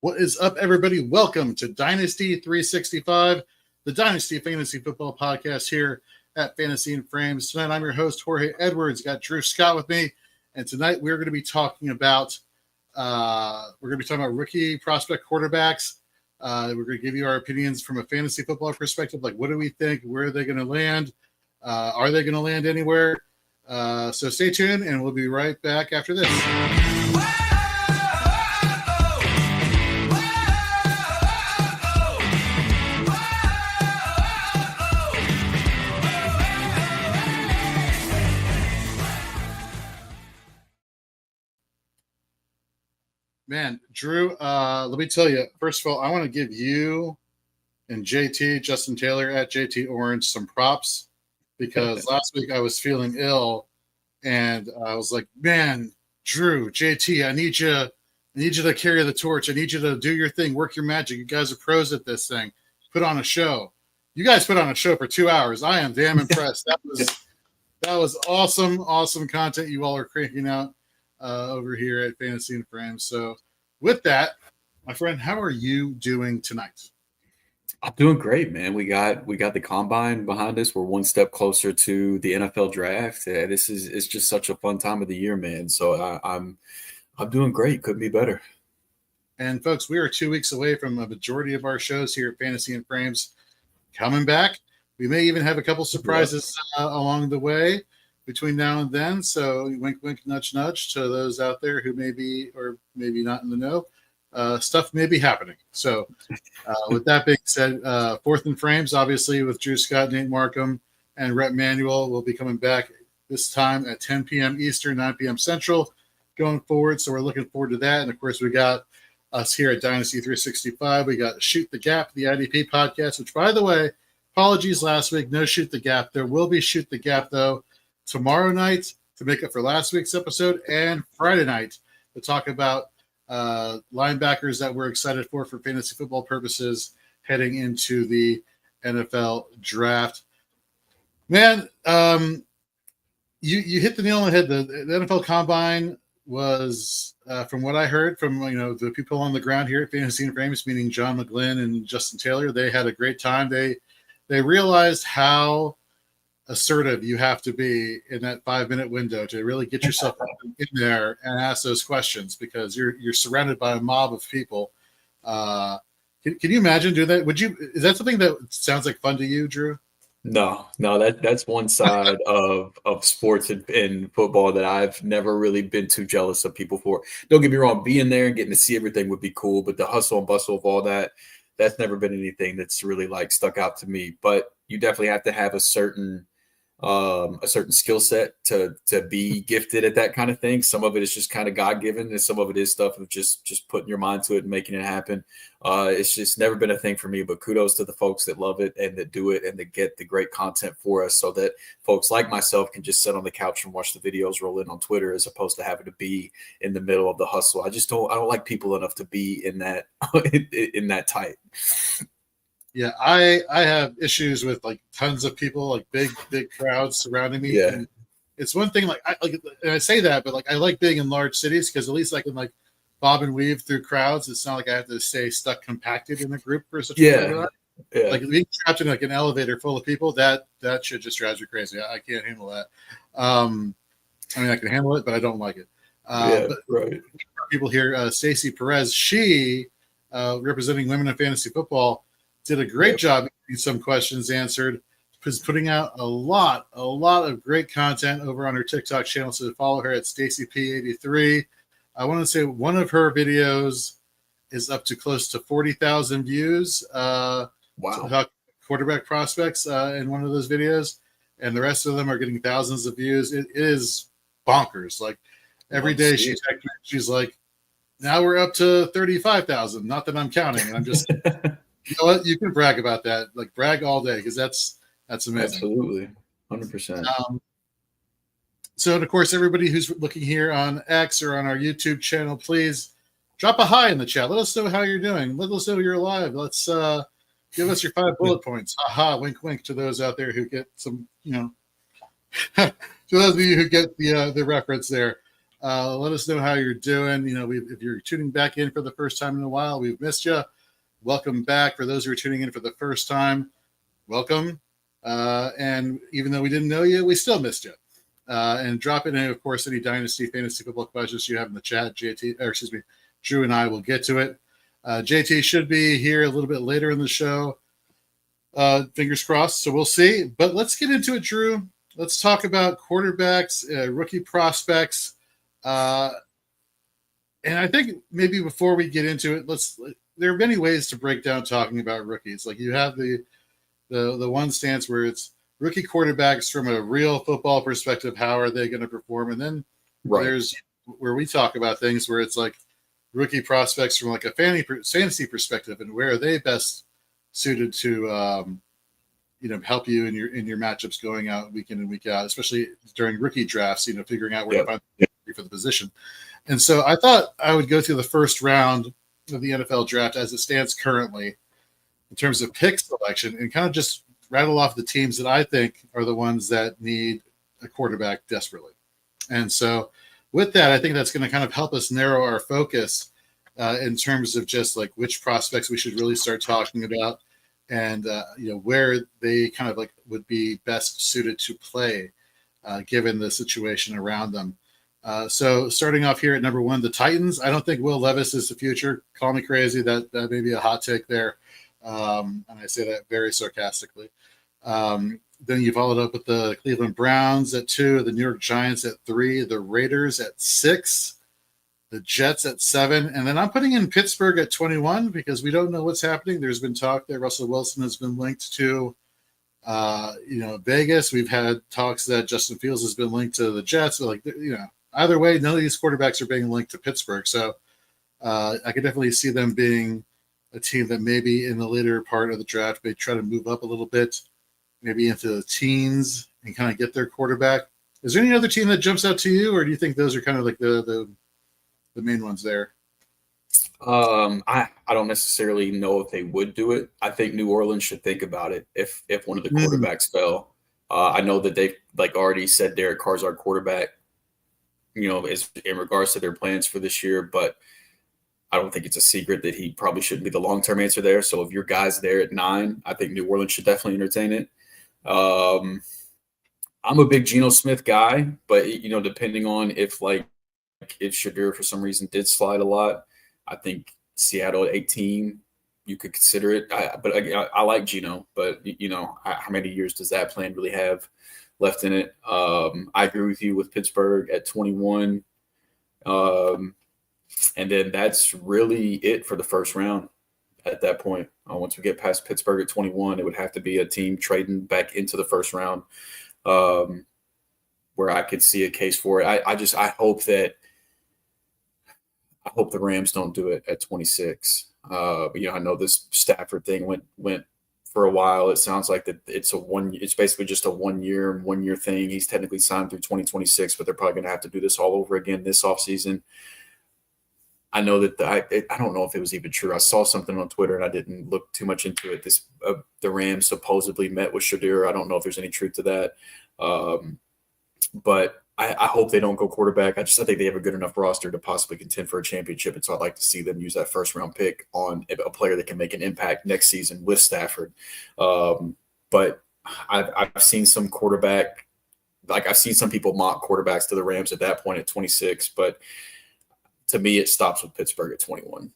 What is up, everybody? Welcome to Dynasty 365, the Dynasty Fantasy Football podcast here at Fantasy and Frames. Tonight, I'm your host, Jorge Edwards. Got Drew Scott with me, and tonight we're going to be talking about rookie prospect quarterbacks. We're going to give you our opinions from a fantasy football perspective. Like, what do we think? Where are they going to land? Are they going to land anywhere? So stay tuned, and we'll be right back after this. Man, Drew, let me tell you, first of all, I want to give you and JT, Justin Taylor at JT Orange, some props because last week I was feeling ill and I was like, man, Drew, JT, I need you to carry the torch. I need you to do your thing, work your magic. You guys are pros at this thing. Put on a show. You guys put on a show for 2 hours. I am damn impressed. That was awesome content you all are cranking out over here at Fantasy and Frames. So with that, my friend, how are you doing tonight? I'm doing great, man. We got the combine behind us. We're one step closer to the NFL draft. It's just such a fun time of the year, man. So I'm doing great. Couldn't be better. And folks, we are 2 weeks away from a majority of our shows here at Fantasy and Frames coming back. We may even have a couple surprises along the way between now and then. So wink, wink, nudge, nudge to those out there who may be or maybe not in the know. Stuff may be happening. So with that being said, Fourth and Frames, obviously with Drew Scott, Nate Markham, and Rhett Manuel will be coming back this time at 10 p.m. Eastern, 9 p.m. Central going forward. So we're looking forward to that. And of course, we got us here at Dynasty 365. We got Shoot the Gap, the IDP podcast, which, by the way, apologies last week, no Shoot the Gap. There will be Shoot the Gap, though, tomorrow night to make up for last week's episode and Friday night to talk about linebackers that we're excited for fantasy football purposes heading into the NFL draft. Man, you hit the nail on the head. The NFL Combine was, from what I heard from the people on the ground here at Fantasy and Frames, meaning John McGlynn and Justin Taylor, they had a great time. They realized how assertive you have to be in that 5-minute window to really get yourself in there and ask those questions because you're surrounded by a mob of people. Can you imagine doing that? Is that something that sounds like fun to you, Drew? No, that's one side of sports and football that I've never really been too jealous of people for. Don't get me wrong, being there and getting to see everything would be cool, but the hustle and bustle of all that's never been anything that's really like stuck out to me. But you definitely have to have a certain skill set to be gifted at that kind of thing. Some of it is just kind of God-given, and some of it is stuff of just putting your mind to it and making it happen. It's just never been a thing for me, but kudos to the folks that love it and that do it and that get the great content for us so that folks like myself can just sit on the couch and watch the videos roll in on Twitter as opposed to having to be in the middle of the hustle. I don't like people enough to be in that in that tight. Yeah, I have issues with like tons of people, like big crowds surrounding me. Yeah. And it's one thing and I say that, but like I like being in large cities because at least I can like bob and weave through crowds. It's not like I have to stay stuck compacted in a group for such a long time. Yeah. Like being trapped in like an elevator full of people, that shit just drives me crazy. I can't handle that. I mean, I can handle it, but I don't like it. But right. People here, Stacey Perez, she representing women in fantasy football, did a great job getting some questions answered. Was putting out a lot of great content over on her TikTok channel. So follow her at StaceyP83. I want to say one of her videos is up to close to 40,000 views. Wow! About quarterback prospects in one of those videos, and the rest of them are getting thousands of views. It is bonkers. Like every day she's like, "Now we're up to 35,000." Not that I'm counting. I'm just. You know what? You can brag about that. Like brag all day because that's amazing. Absolutely, 100%. So, and of course, everybody who's looking here on X or on our YouTube channel, please drop a hi in the chat. Let us know how you're doing. Let us know you're alive. Let's give us your 5 bullet points. Aha! Wink, wink to those out there who get some. To those of you who get the reference there. Let us know how you're doing. If you're tuning back in for the first time in a while, we've missed you. Welcome back. For those who are tuning in for the first time, welcome. And even though we didn't know you, we still missed you. And drop in, of course, any Dynasty Fantasy Football questions you have in the chat. Drew and I will get to it. JT should be here a little bit later in the show. Fingers crossed. So we'll see. But let's get into it, Drew. Let's talk about quarterbacks, rookie prospects. And I think maybe before we get into it, there are many ways to break down talking about rookies. Like you have the one stance where it's rookie quarterbacks from a real football perspective. How are they going to perform? And then there's where we talk about things where it's like rookie prospects from like a fantasy perspective, and where are they best suited to help you in your matchups going out week in and week out, especially during rookie drafts. Figuring out where to find for the position. And so I thought I would go through the first round of the NFL draft as it stands currently in terms of pick selection, and kind of just rattle off the teams that I think are the ones that need a quarterback desperately. And so with that, I think that's going to kind of help us narrow our focus in terms of just like which prospects we should really start talking about, and where they kind of like would be best suited to play given the situation around them. So starting off here at number 1, the Titans. I don't think Will Levis is the future. Call me crazy. That may be a hot take there. And I say that very sarcastically. Then you followed up with the Cleveland Browns at 2, the New York Giants at 3, the Raiders at 6, the Jets at 7, and then I'm putting in Pittsburgh at 21 because we don't know what's happening. There's been talk that Russell Wilson has been linked to Vegas. We've had talks that Justin Fields has been linked to the Jets. But either way, none of these quarterbacks are being linked to Pittsburgh. So I could definitely see them being a team that maybe in the later part of the draft may try to move up a little bit, maybe into the teens and kind of get their quarterback. Is there any other team that jumps out to you, or do you think those are kind of like the main ones there? I don't necessarily know if they would do it. I think New Orleans should think about it if one of the quarterbacks fell. I know that they've already said Derek Carr's our quarterback, is in regards to their plans for this year, but I don't think it's a secret that he probably shouldn't be the long-term answer there. So if your guy's there at 9, I think New Orleans should definitely entertain it. I'm a big Geno Smith guy, but depending on if Shadur for some reason did slide a lot, I think Seattle at 18, you could consider it. I like Geno, but how many years does that plan really have left in it? I agree with you with Pittsburgh at 21. And then that's really it for the first round at that point. Once we get past Pittsburgh at 21, it would have to be a team trading back into the first round where I could see a case for it. I hope the Rams don't do it at 26. But I know this Stafford thing went for a while. It sounds like that it's basically just a one year thing. He's technically signed through 2026, but they're probably going to have to do this all over again this offseason. I know that I don't know if it was even true. I saw something on Twitter and I didn't look too much into it. The Rams supposedly met with Shadur. I don't know if there's any truth to that. But I hope they don't go quarterback. I think they have a good enough roster to possibly contend for a championship. And so I'd like to see them use that first round pick on a player that can make an impact next season with Stafford. But I've seen some quarterback, I've seen some people mock quarterbacks to the Rams at that point at 26, but to me, it stops with Pittsburgh at 21.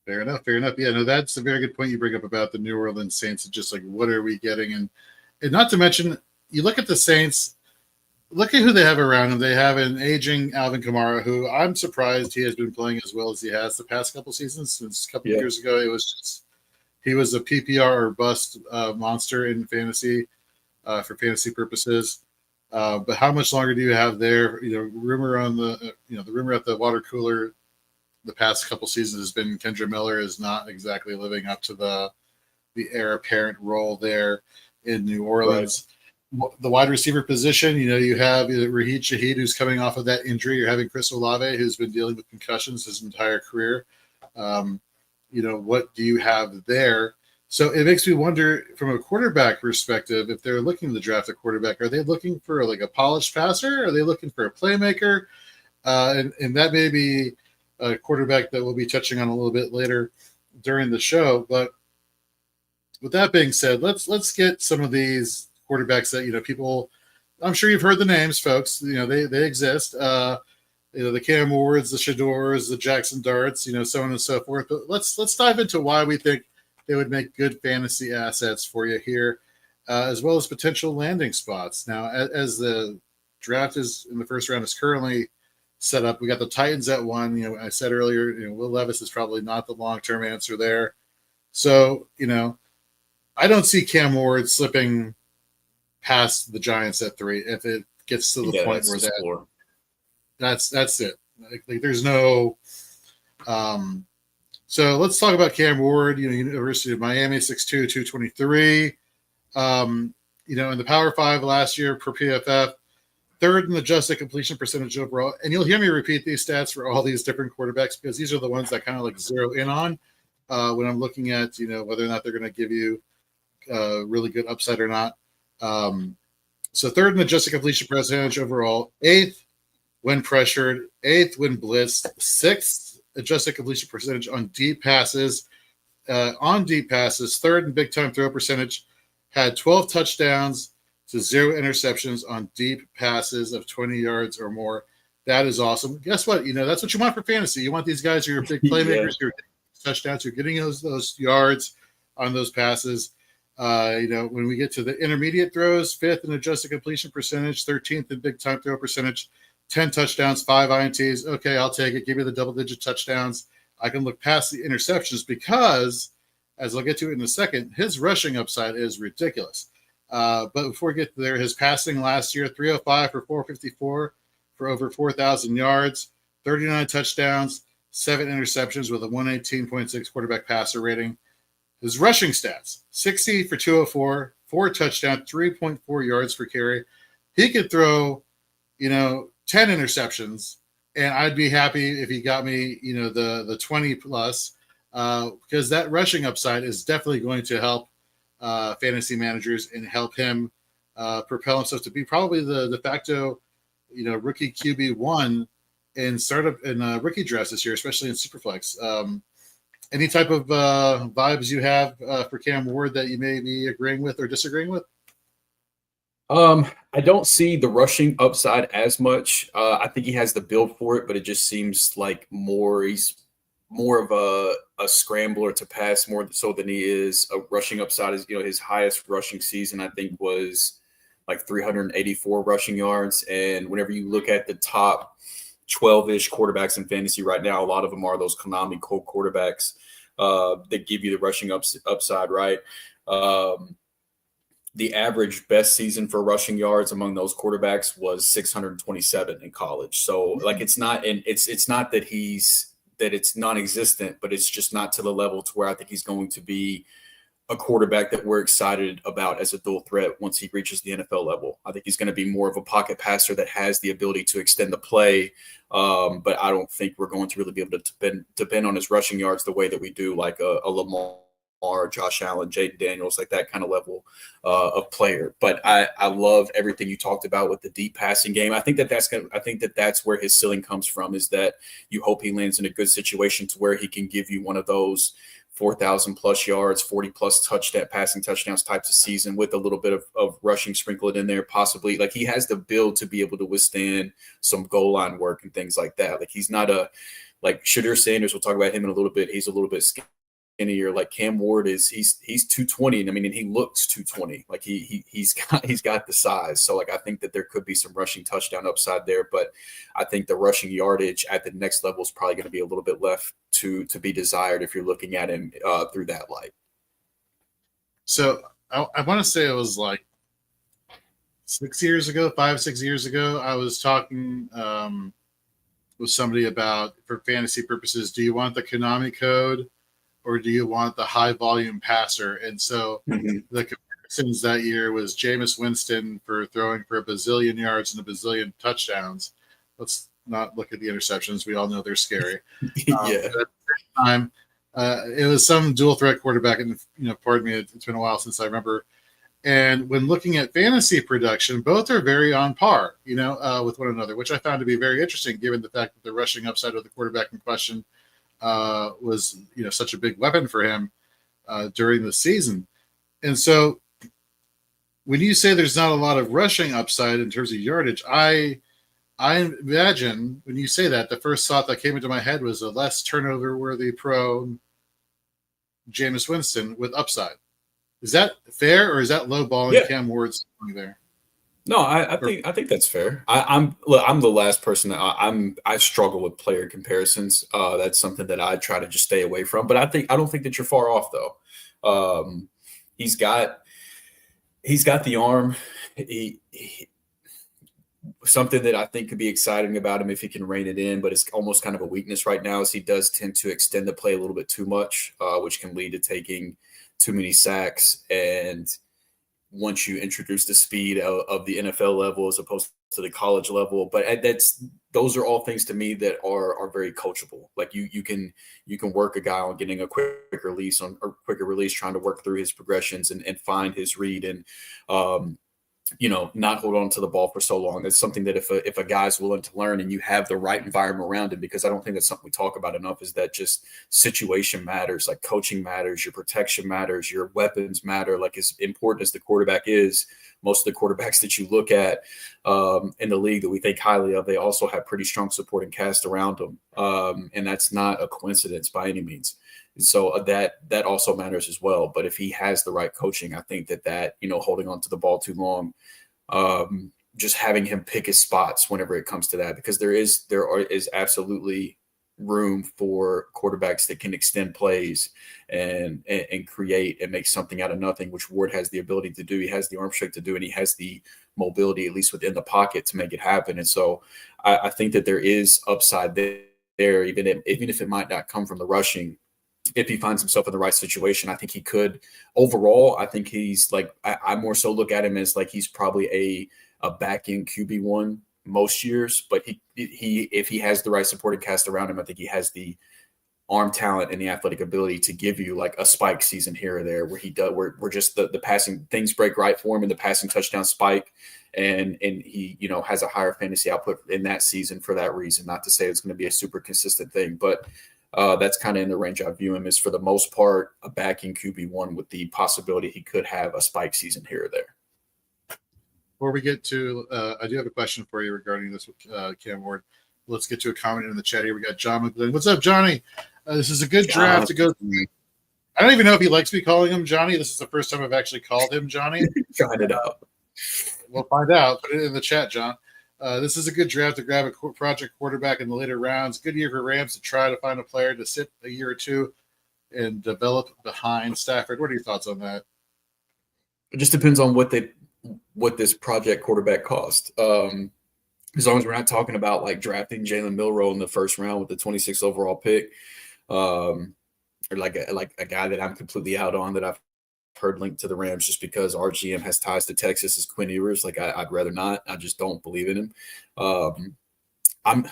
Fair enough. Yeah, no, that's a very good point you bring up about the New Orleans Saints. And just what are we getting? And not to mention, you look at the Saints, look at who they have around them. They have an aging Alvin Kamara, who I'm surprised he has been playing as well as he has the past couple seasons. Since a couple of years ago, he was a PPR or bust monster in fantasy for fantasy purposes. But how much longer do you have there? Rumor on the rumor at the water cooler the past couple seasons has been Kendra Miller is not exactly living up to the heir apparent role there in New Orleans. Right. The wide receiver position, you have Raheed Shaheed, who's coming off of that injury. You're having Chris Olave, who's been dealing with concussions his entire career. What do you have there? So it makes me wonder, from a quarterback perspective, if they're looking to draft a quarterback, are they looking for like a polished passer? Are they looking for a playmaker? And that may be a quarterback that we'll be touching on a little bit later during the show. But with that being said, let's get some of these quarterbacks that people. I'm sure you've heard the names, folks. They exist. The Cam Wards, the Shadors, the Jackson Darts, so on and so forth. But let's dive into why we think they would make good fantasy assets for you here, as well as potential landing spots. Now, as the draft is in the first round is currently set up, we got the Titans at 1. I said earlier, Will Levis is probably not the long-term answer there. So, I don't see Cam Ward slipping past the Giants at 3 if it gets to the point where that's it. Like there's no. So let's talk about Cam Ward. University of Miami, 6'2", 223. In the Power 5 last year per PFF, third in adjusted completion percentage overall. And you'll hear me repeat these stats for all these different quarterbacks because these are the ones that kind of like zero in on when I'm looking at whether or not they're going to give you really good upside or not. So third in adjusted completion percentage overall, 8th when pressured, 8th when blitzed, 6th adjusted completion percentage on deep passes. Third in big time throw percentage, had 12 touchdowns to 0 interceptions on deep passes of 20 yards or more. That is awesome. Guess what? That's what you want for fantasy. You want these guys who are big playmakers, who are getting touchdowns, who are getting those yards on those passes. When we get to the intermediate throws, 5th in adjusted completion percentage, 13th in big time throw percentage, 10 touchdowns, 5 INTs. Okay, I'll take it. Give me the double-digit touchdowns. I can look past the interceptions because, as I'll get to in a second, his rushing upside is ridiculous. But before we get there, his passing last year, 305 for 454 for over 4,000 yards, 39 touchdowns, 7 interceptions with a 118.6 quarterback passer rating. His rushing stats, 60 for 204, 4 touchdowns, 3.4 yards per carry. He could throw, 10 interceptions, and I'd be happy if he got me, the 20 plus, because that rushing upside is definitely going to help fantasy managers and help him propel himself to be probably the de facto, rookie QB1 in startup and rookie drafts this year, especially in Superflex. Any type of vibes you have for Cam Ward that you may be agreeing with or disagreeing with? I don't see the rushing upside as much. I think he has the build for it, but it just seems like he's more of a scrambler to pass more so than he is a rushing upside. Is his highest rushing season I think was like 384 rushing yards. And whenever you look at the top 12-ish quarterbacks in fantasy right now, a lot of them are those Konami Cold quarterbacks that give you the rushing upside, right? The average best season for rushing yards among those quarterbacks was 627 in college. So like it's not that it's non-existent, but it's just not to the level to where I think he's going to be a quarterback that we're excited about as a dual threat once he reaches the NFL level. I think he's going to be more of a pocket passer that has the ability to extend the play. But I don't think we're going to really be able to depend on his rushing yards the way that we do like a Lamar, Josh Allen, Jaden Daniels, like that kind of level of player. But I love everything you talked about with the deep passing game. I think that's where his ceiling comes from, is that you hope he lands in a good situation to where he can give you one of those 4,000 plus yards, 40 plus passing touchdowns types of season with a little bit of rushing sprinkled in there, possibly. Like he has the build to be able to withstand some goal line work and things like that. Like he's not like Shadur Sanders, we'll talk about him in a little bit. He's a little bit skinnier. Like Cam Ward he's 220, and he looks 220. Like he's got the size. So like I think that there could be some rushing touchdown upside there, but I think the rushing yardage at the next level is probably going to be a little bit left to be desired if you're looking at him through that light. So I want to say it was like 6 years ago, 5-6 years ago, I was talking with somebody about, for fantasy purposes, do you want the Konami code or do you want the high volume passer? And so the comparisons that year was Jameis Winston for throwing for a bazillion yards and a bazillion touchdowns. Let's not look at the interceptions. We all know they're scary. Yeah. At the same time, It was some dual threat quarterback, and pardon me, it's been a while since I remember. And when looking at fantasy production, both are very on par, with one another, which I found to be very interesting, given the fact that the rushing upside of the quarterback in question was, such a big weapon for him during the season. And so, when you say there's not a lot of rushing upside in terms of yardage, I imagine when you say that, the first thought that came into my head was a less turnover-worthy prone Jameis Winston with upside. Is that fair, or is that low balling Cam Ward's there? No, I think that's fair. I'm the last person that I struggle with player comparisons. That's something that I try to just stay away from. But I don't think that you're far off though. He's got the arm. He something that I think could be exciting about him if he can rein it in, but it's almost kind of a weakness right now, is he does tend to extend the play a little bit too much, which can lead to taking too many sacks. And once you introduce the speed of the NFL level as opposed to the college level, but those are all things to me that are very coachable. Like you can work a guy on getting a quicker release, trying to work through his progressions and find his read and not hold on to the ball for so long. It's something that if a guy's willing to learn and you have the right environment around him, because I don't think that's something we talk about enough, is that just situation matters, like coaching matters, your protection matters, your weapons matter. Like as important as the quarterback is, most of the quarterbacks that you look at in the league that we think highly of, they also have pretty strong supporting cast around them. And that's not a coincidence by any means. And so that also matters as well. But if he has the right coaching, I think that holding on to the ball too long, just having him pick his spots whenever it comes to that, because there is absolutely room for quarterbacks that can extend plays and create and make something out of nothing, which Ward has the ability to do. He has the arm strength to do, and he has the mobility, at least within the pocket, to make it happen. And so I think that there is upside there, even if it might not come from the rushing. If he finds himself in the right situation, I think he could. Overall, I think he's like, I more so look at him as like he's probably a back end QB1 most years, but he if he has the right supporting cast around him, I think he has the arm talent and the athletic ability to give you like a spike season here or there where just the passing things break right for him and the passing touchdown spike, and he has a higher fantasy output in that season for that reason. Not to say it's going to be a super consistent thing, but that's kind of in the range I view him as, for the most part, a backing QB1 with the possibility he could have a spike season here or there. Before we get to, I do have a question for you regarding this with Cam Ward. Let's get to a comment in the chat here. We got John McGlynn. What's up, Johnny? This is a good draft to go through. I don't even know if he likes me calling him Johnny. This is the first time I've actually called him Johnny. Trying it out. We'll find out. Put it in the chat, John. This is a good draft to grab a project quarterback in the later rounds. Good year for Rams to try to find a player to sit a year or two and develop behind Stafford. What are your thoughts on that? It just depends on what this project quarterback cost. As long as we're not talking about like drafting Jalen Milroe in the first round with the 26th overall pick, or like a guy that I'm completely out on that I've heard linked to the Rams just because our GM has ties to Texas is Quinn Ewers. Like I'd rather not. I just don't believe in him. I'm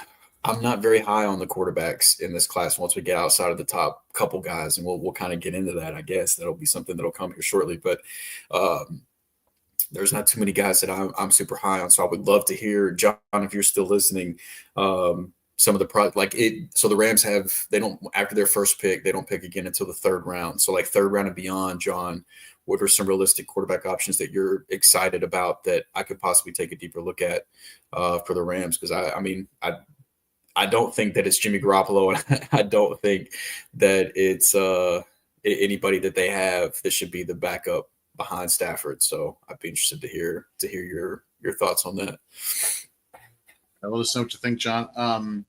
not very high on the quarterbacks in this class once we get outside of the top couple guys, and we'll kind of get into that. I guess that'll be something that'll come here shortly, but there's not too many guys that I'm super high on. So I would love to hear, John, if you're still listening, some of the so the Rams they don't, after their first pick, they don't pick again until the third round. So like third round and beyond, John, what are some realistic quarterback options that you're excited about that I could possibly take a deeper look at for the Rams? Because I don't think that it's Jimmy Garoppolo, and I don't think that it's anybody that they have that should be the backup behind Stafford. So I'd be interested to hear your thoughts on that. Let us know what you think, John.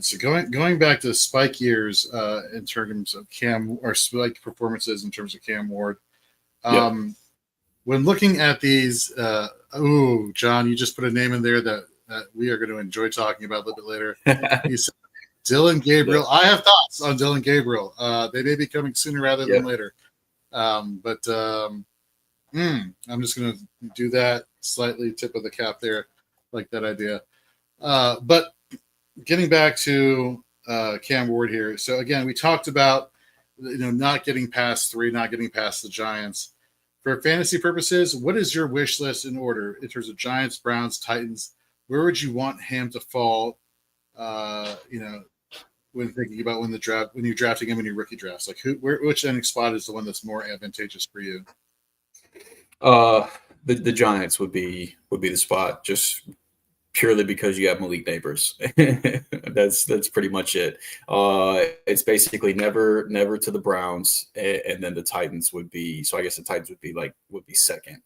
So going back to the spike years in terms of Cam, or spike performances in terms of Cam Ward. When looking at these, John, you just put a name in there that we are going to enjoy talking about a little bit later. He said Dylan Gabriel. I have thoughts on Dylan Gabriel. They may be coming sooner rather than later. But I'm just going to do that slightly tip of the cap there, like that idea. But getting back to Cam Ward here. So again, we talked about not getting past 3, not getting past the Giants. For fantasy purposes, what is your wish list in order in terms of Giants, Browns, Titans? Where would you want him to fall? When thinking about when you're drafting him in your rookie drafts, like which ending spot is the one that's more advantageous for you? The Giants would be the spot, just purely because you have Malik Neighbors. That's pretty much it. It's basically never to the Browns, and then the Titans would be. So I guess the Titans would be second.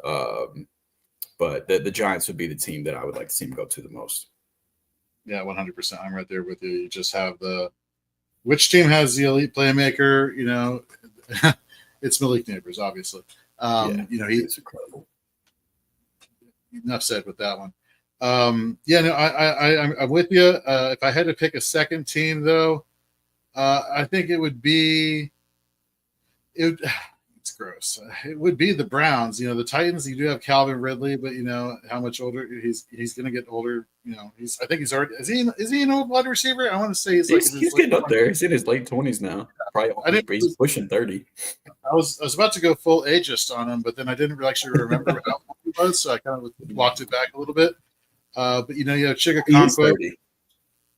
But the Giants would be the team that I would like to see him go to the most. Yeah, 100%. I'm right there with you. You just have which team has the elite playmaker? It's Malik Neighbors, obviously. He's incredible. Enough said with that one. I'm with you. If I had to pick a second team, though, I think it would be. It's gross. It would be the Browns. The Titans. You do have Calvin Ridley, but how much older he's going to get older. I think he's already. Is he an old wide receiver? I want to say he's getting up there. He's in his late 20s now. Probably. He's pushing 30. I was about to go full ageist on him, but then I didn't actually remember how old he was, so I kind of walked it back a little bit. But you have Chigakonkwo.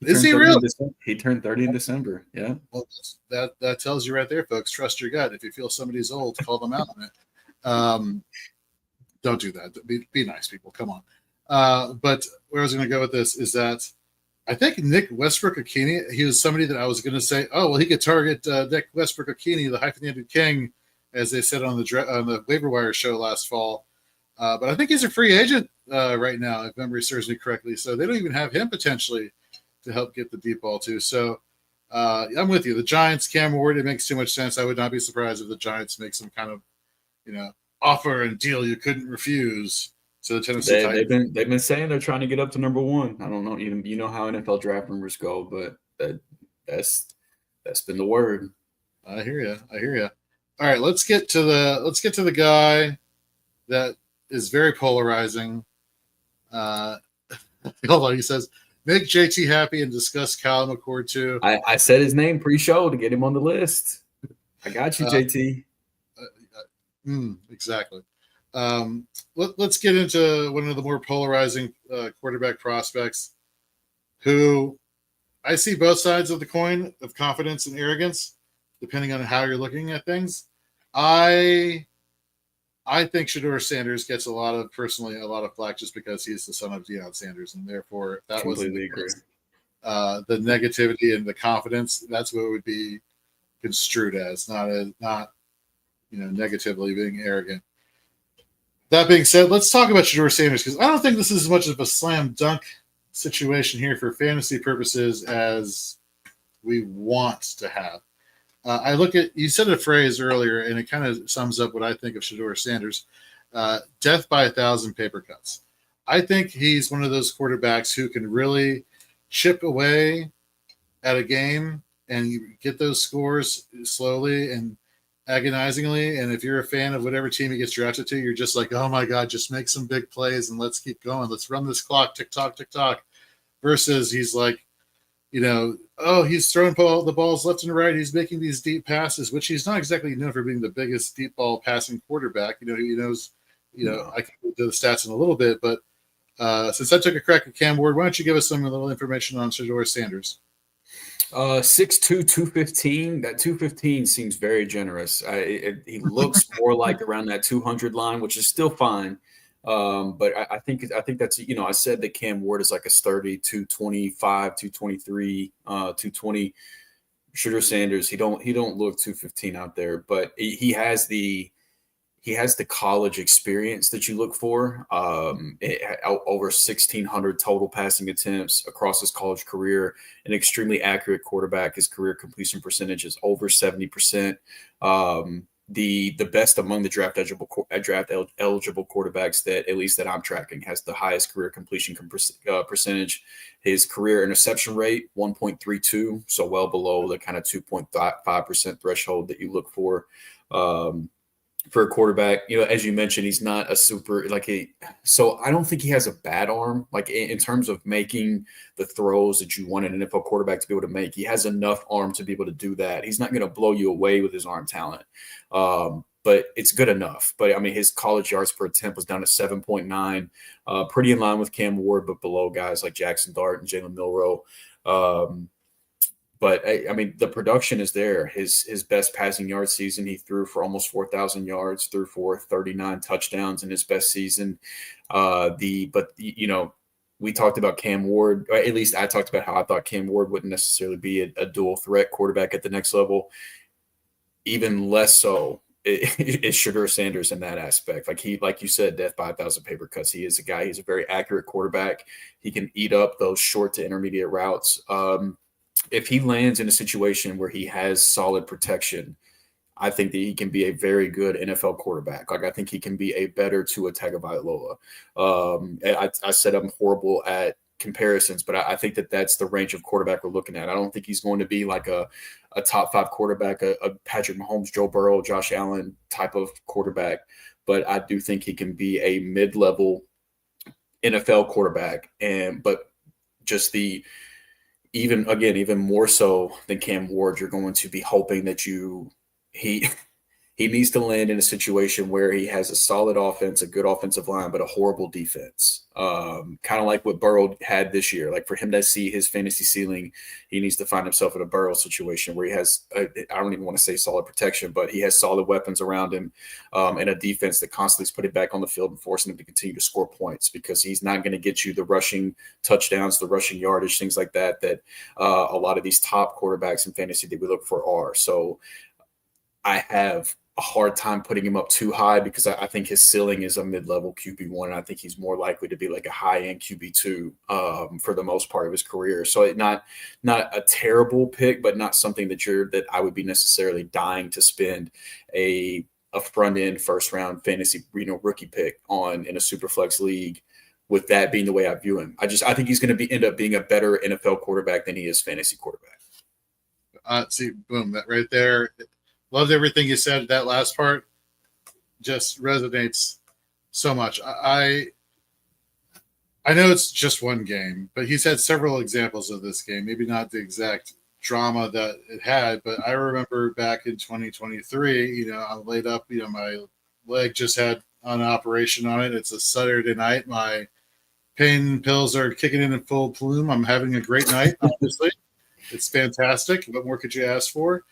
Is he real? He turned 30 in December. Yeah. Well, that tells you right there, folks. Trust your gut. If you feel somebody's old, call them out on it. Don't do that. Be nice, people. Come on. But where I was going to go with this is that I think Nick Westbrook-Ikhine, he was somebody that I was going to say, oh, well, he could target Nick Westbrook-Ikhine, the hyphenated king, as they said on the waiver wire show last fall. But I think he's a free agent right now, if memory serves me correctly. So they don't even have him potentially to help get the deep ball too. So I'm with you. The Giants, Cam Ward, it makes too much sense. I would not be surprised if the Giants make some kind of, offer and deal you couldn't refuse. So the Tennessee Titans. They've been saying they're trying to get up to number 1. I don't know. You know how NFL draft rumors go, but that's been the word. I hear you. All right, let's get to the guy that is very polarizing. Hold on, he says, make JT happy and discuss Kyle McCord too. I said his name pre-show to get him on the list. I got you, JT. Exactly. Let's get into one of the more polarizing quarterback prospects who I see both sides of the coin of confidence and arrogance, depending on how you're looking at things. I think Shedeur Sanders gets a lot of flack just because he's the son of Deion Sanders, and therefore that wasn't the negativity and the confidence. That's what it would be construed as, not negatively being arrogant. That being said, let's talk about Shedeur Sanders, because I don't think this is as much of a slam dunk situation here for fantasy purposes as we want to have. I look at, you said a phrase earlier, and it kind of sums up what I think of Shedeur Sanders, death by 1,000 paper cuts. I think he's one of those quarterbacks who can really chip away at a game and you get those scores slowly and agonizingly. And if you're a fan of whatever team he gets drafted to, you're just like, oh my God, just make some big plays and let's keep going. Let's run this clock, tick tock, tick tock. Versus he's like, he's throwing the balls left and right. He's making these deep passes, which he's not exactly known for being the biggest deep ball passing quarterback. He knows, I can go to the stats in a little bit, but since I took a crack at Cam Ward, why don't you give us some little information on Shedeur Sanders? 6'2", 215. That 215 seems very generous. He looks more like around that 200 line, which is still fine. But I think that's, I said that Cam Ward is like a sturdy 225, 223, 220. Shedeur Sanders, he don't look 215 out there, but he has the college experience that you look for. Over 1,600 total passing attempts across his college career, an extremely accurate quarterback. His career completion percentage is over 70%. The best among the draft eligible quarterbacks that at least that I'm tracking, has the highest career completion percentage. His career interception rate 1.32, so well below the kind of 2.5% threshold that you look for. for a quarterback. As you mentioned, he's not a super so I don't think he has a bad arm. Like in terms of making the throws that you want an NFL quarterback to be able to make, he has enough arm to be able to do that. He's not going to blow you away with his arm talent. But it's good enough. But I mean, his college yards per attempt was down to 7.9, pretty in line with Cam Ward, but below guys like Jackson Dart and Jalen Milroe. But I mean, the production is there. His best passing yard season, he threw for almost 4,000 yards, threw for 39 touchdowns in his best season. We talked about Cam Ward, or at least I talked about how I thought Cam Ward wouldn't necessarily be a dual threat quarterback at the next level. Even less so is Shedeur Sanders in that aspect. Like you said, death by 1,000 paper cuts. He is a guy. He's a very accurate quarterback. He can eat up those short to intermediate routes. If he lands in a situation where he has solid protection, I think that he can be a very good NFL quarterback. Like I think he can be a better Tua Tagovailoa. I said I'm horrible at comparisons, but I think that that's the range of quarterback we're looking at. I don't think he's going to be like a top 5 quarterback, a Patrick Mahomes, Joe Burrow, Josh Allen type of quarterback. But I do think he can be a mid-level NFL quarterback. But just even more so than Cam Ward, you're going to be hoping that he needs to land in a situation where he has a solid offense, a good offensive line, but a horrible defense. Kind of like what Burrow had this year. Like for him to see his fantasy ceiling, he needs to find himself in a Burrow situation where he has, I don't even want to say solid protection, but he has solid weapons around him and a defense that constantly is putting back on the field and forcing him to continue to score points, because he's not going to get you the rushing touchdowns, the rushing yardage, things like that a lot of these top quarterbacks in fantasy that we look for are. So I have a hard time putting him up too high, because I think his ceiling is a mid-level QB1, and I think he's more likely to be like a high-end QB2 for the most part of his career. So not a terrible pick, but not something that I would be necessarily dying to spend a front-end first-round fantasy rookie pick on in a super flex league, with that being the way I view him. I think he's going to end up being a better NFL quarterback than he is fantasy quarterback. See, boom, that right there. Loved everything you said. That last part just resonates so much. I know it's just one game, but he's had several examples of this game. Maybe not the exact drama that it had, but I remember back in 2023, I laid up, my leg just had an operation on it. It's a Saturday night. My pain pills are kicking in full plume. I'm having a great night, obviously. It's fantastic. What more could you ask for?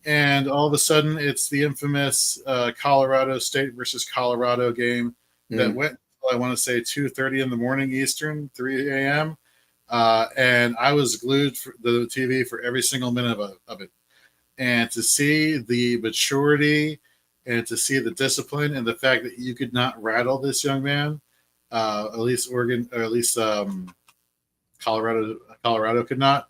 And all of a sudden, it's the infamous Colorado State versus Colorado game that went, I want to say, 2:30 in the morning Eastern, 3 a.m. And I was glued to the TV for every single minute of it. And to see the maturity and to see the discipline and the fact that you could not rattle this young man, at least Oregon, or at least Colorado could not,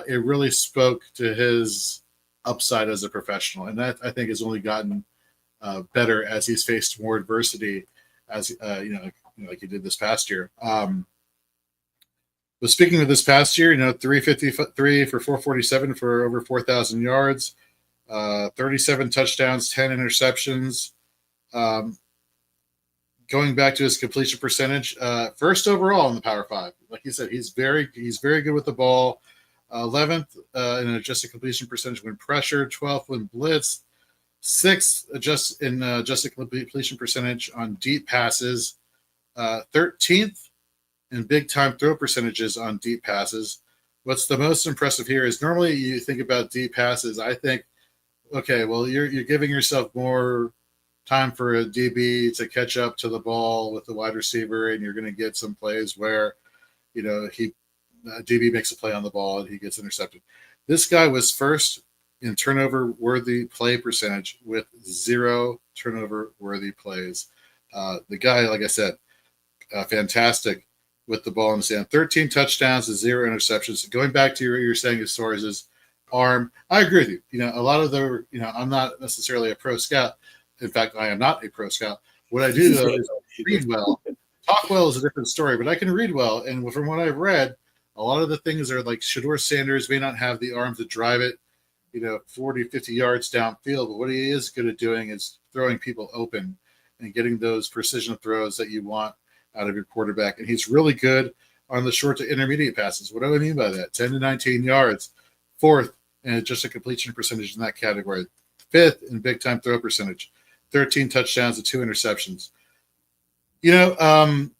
it really spoke to his upside as a professional, and that I think has only gotten better as he's faced more adversity, as like he did this past year. But speaking of this past year, 353 for 447 for over 4,000 yards, 37 touchdowns, 10 interceptions. Going back to his completion percentage, first overall in the Power 5. Like you said, he's very good with the ball. 11th in adjusted completion percentage when pressured, 12th when blitzed, 6th adjusted completion percentage on deep passes, 13th in big time throw percentages on deep passes. What's the most impressive here is normally you think about deep passes. I think, okay, well, you're giving yourself more time for a DB to catch up to the ball with the wide receiver, and you're going to get some plays where, DB makes a play on the ball and he gets intercepted. This guy was first in turnover-worthy play percentage with 0 turnover-worthy plays. The guy, like I said, fantastic with the ball in his hand. 13 touchdowns and 0 interceptions. Going back to what you were saying as far as his arm, I agree with you. A lot of I'm not necessarily a pro scout. In fact, I am not a pro scout. What I do, though, is read well. Talk well is a different story, but I can read well. And from what I've read, a lot of the things are like Shedeur Sanders may not have the arm to drive it, 40, 50 yards downfield, but what he is good at doing is throwing people open and getting those precision throws that you want out of your quarterback. And he's really good on the short to intermediate passes. What do I mean by that? 10 to 19 yards, fourth, and just a completion percentage in that category. Fifth in big time throw percentage, 13 touchdowns and 2 interceptions. You're going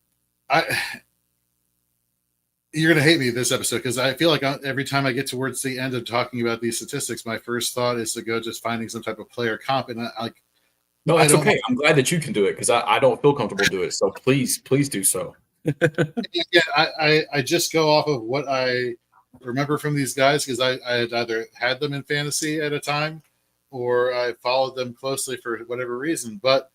to hate me this episode because I feel like every time I get towards the end of talking about these statistics, my first thought is to go just finding some type of player comp. And no, it's okay. I'm glad that you can do it because I don't feel comfortable doing it. So please do so. Yeah, I just go off of what I remember from these guys because I had either had them in fantasy at a time or I followed them closely for whatever reason. But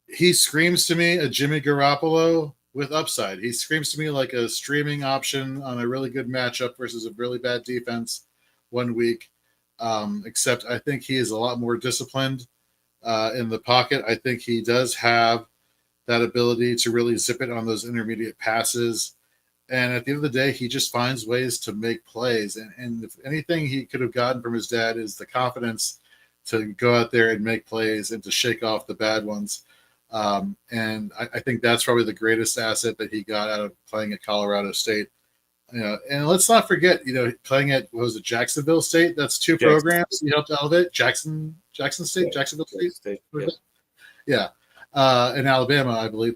he screams to me a Jimmy Garoppolo with upside. He screams to me like a streaming option on a really good matchup versus a really bad defense one week. Except I think he is a lot more disciplined in the pocket. I think he does have that ability to really zip it on those intermediate passes. And at the end of the day, he just finds ways to make plays. And if anything he could have gotten from his dad is the confidence to go out there and make plays and to shake off the bad ones. And I think that's probably the greatest asset that he got out of playing at Colorado State. And let's not forget, playing at Jacksonville State. That's two programs he helped elevate. Jackson State, Jacksonville State. Yeah. In Alabama, I believe.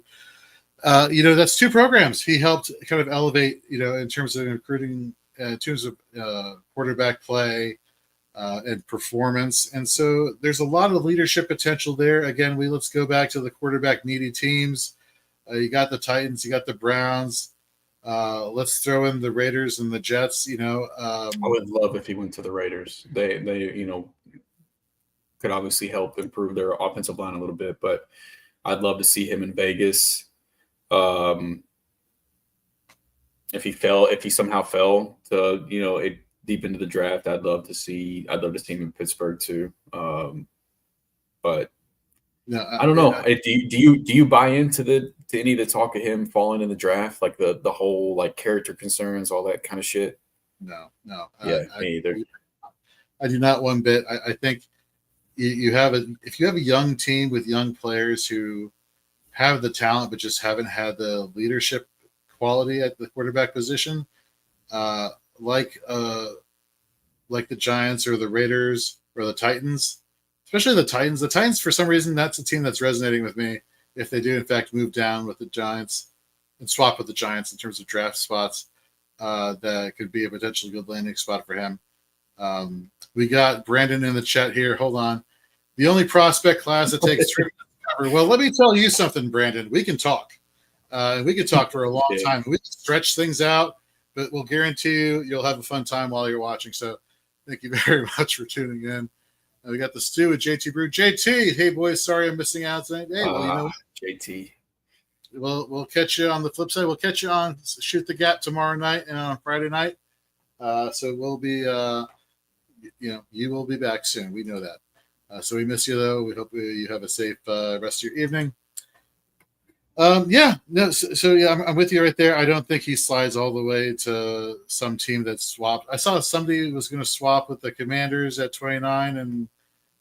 That's two programs he helped kind of elevate, in terms of recruiting, in terms of quarterback play and performance. And so there's a lot of leadership potential there. Again, let's go back to the quarterback needy teams. You got the Titans, you got the Browns. Let's throw in the Raiders and the Jets. I would love if he went to the Raiders. They could obviously help improve their offensive line a little bit, but I'd love to see him in Vegas. If he somehow fell to deep into the draft, I'd love to see him in Pittsburgh too. But no, I don't know. Do you buy into any of the talk of him falling in the draft, like the whole like character concerns, all that kind of shit? No. Yeah, me either. I do not one bit. I think if you have a young team with young players who have the talent but just haven't had the leadership quality at the quarterback position, like the Giants or the Raiders or the Titans, especially the Titans. The Titans, for some reason, that's a team that's resonating with me. If they do, in fact, move down with the Giants and swap with the Giants in terms of draft spots, that could be a potentially good landing spot for him. We got Brandon in the chat here. Hold on. The only prospect class that takes trip cover. Well, let me tell you something, Brandon. We can talk. We can talk for a long time. We can stretch things out, but we'll guarantee you'll have a fun time while you're watching. So thank you very much for tuning in. We got the stew with JT Brew. JT, hey boys, sorry I'm missing out tonight. Hey, JT. We'll catch you on the flip side. We'll catch you on Shoot the Gap tomorrow night and on Friday night. So we'll be, you will be back soon. We know that. So we miss you though. We hope you have a safe rest of your evening. I'm with you right there. I don't think he slides all the way to some team that swapped. I saw somebody was going to swap with the Commanders at 29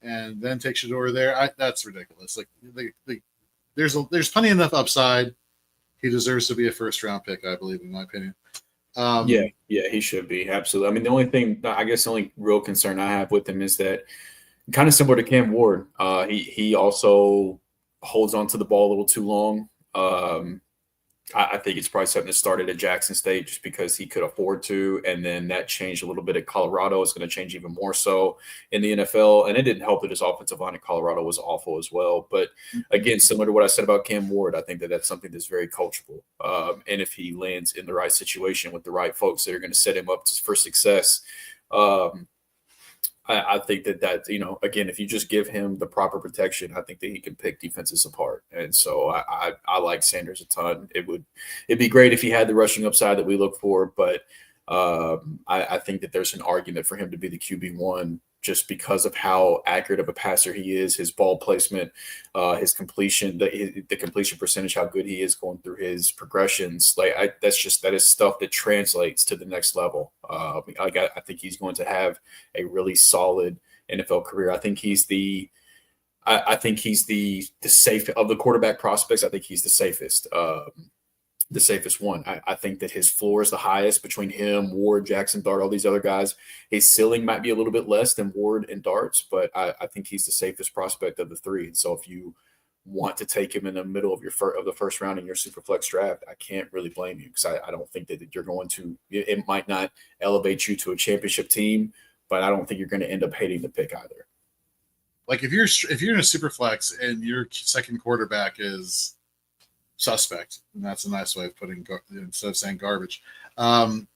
and then take Shador there. That's ridiculous. Like there's plenty enough upside. He deserves to be a first round pick, I believe, in my opinion. Yeah, he should be. Absolutely. I mean, the only real concern I have with him is that kind of similar to Cam Ward, he also holds on to the ball a little too long. I think it's probably something that started at Jackson State just because he could afford to, and then that changed a little bit at Colorado. It's going to change even more so in the NFL, and it didn't help that his offensive line at Colorado was awful as well. But again, similar to what I said about Cam Ward, I think that that's something that's very coachable. And if he lands in the right situation with the right folks that are going to set him up for success, I think that again, if you just give him the proper protection, I think that he can pick defenses apart. And so I like Sanders a ton. It'd be great if he had the rushing upside that we look for, but I think that there's an argument for him to be the QB1 just because of how accurate of a passer he is, his ball placement, his completion, the completion percentage, how good he is going through his progressions. That is stuff that translates to the next level. I think he's going to have a really solid NFL career. I think he's the safe of the quarterback prospects. I think he's the safest one. I think that his floor is the highest between him, Ward, Jackson Dart, all these other guys. His ceiling might be a little bit less than Ward and Dart's, but I think he's the safest prospect of the three. And so if you want to take him in the middle of the first round in your Superflex draft, I can't really blame you, because I don't think that you're going to. It might not elevate you to a championship team, but I don't think you're going to end up hating the pick either. Like if you're in a Superflex and your second quarterback is suspect, and that's a nice way of putting instead of saying garbage, and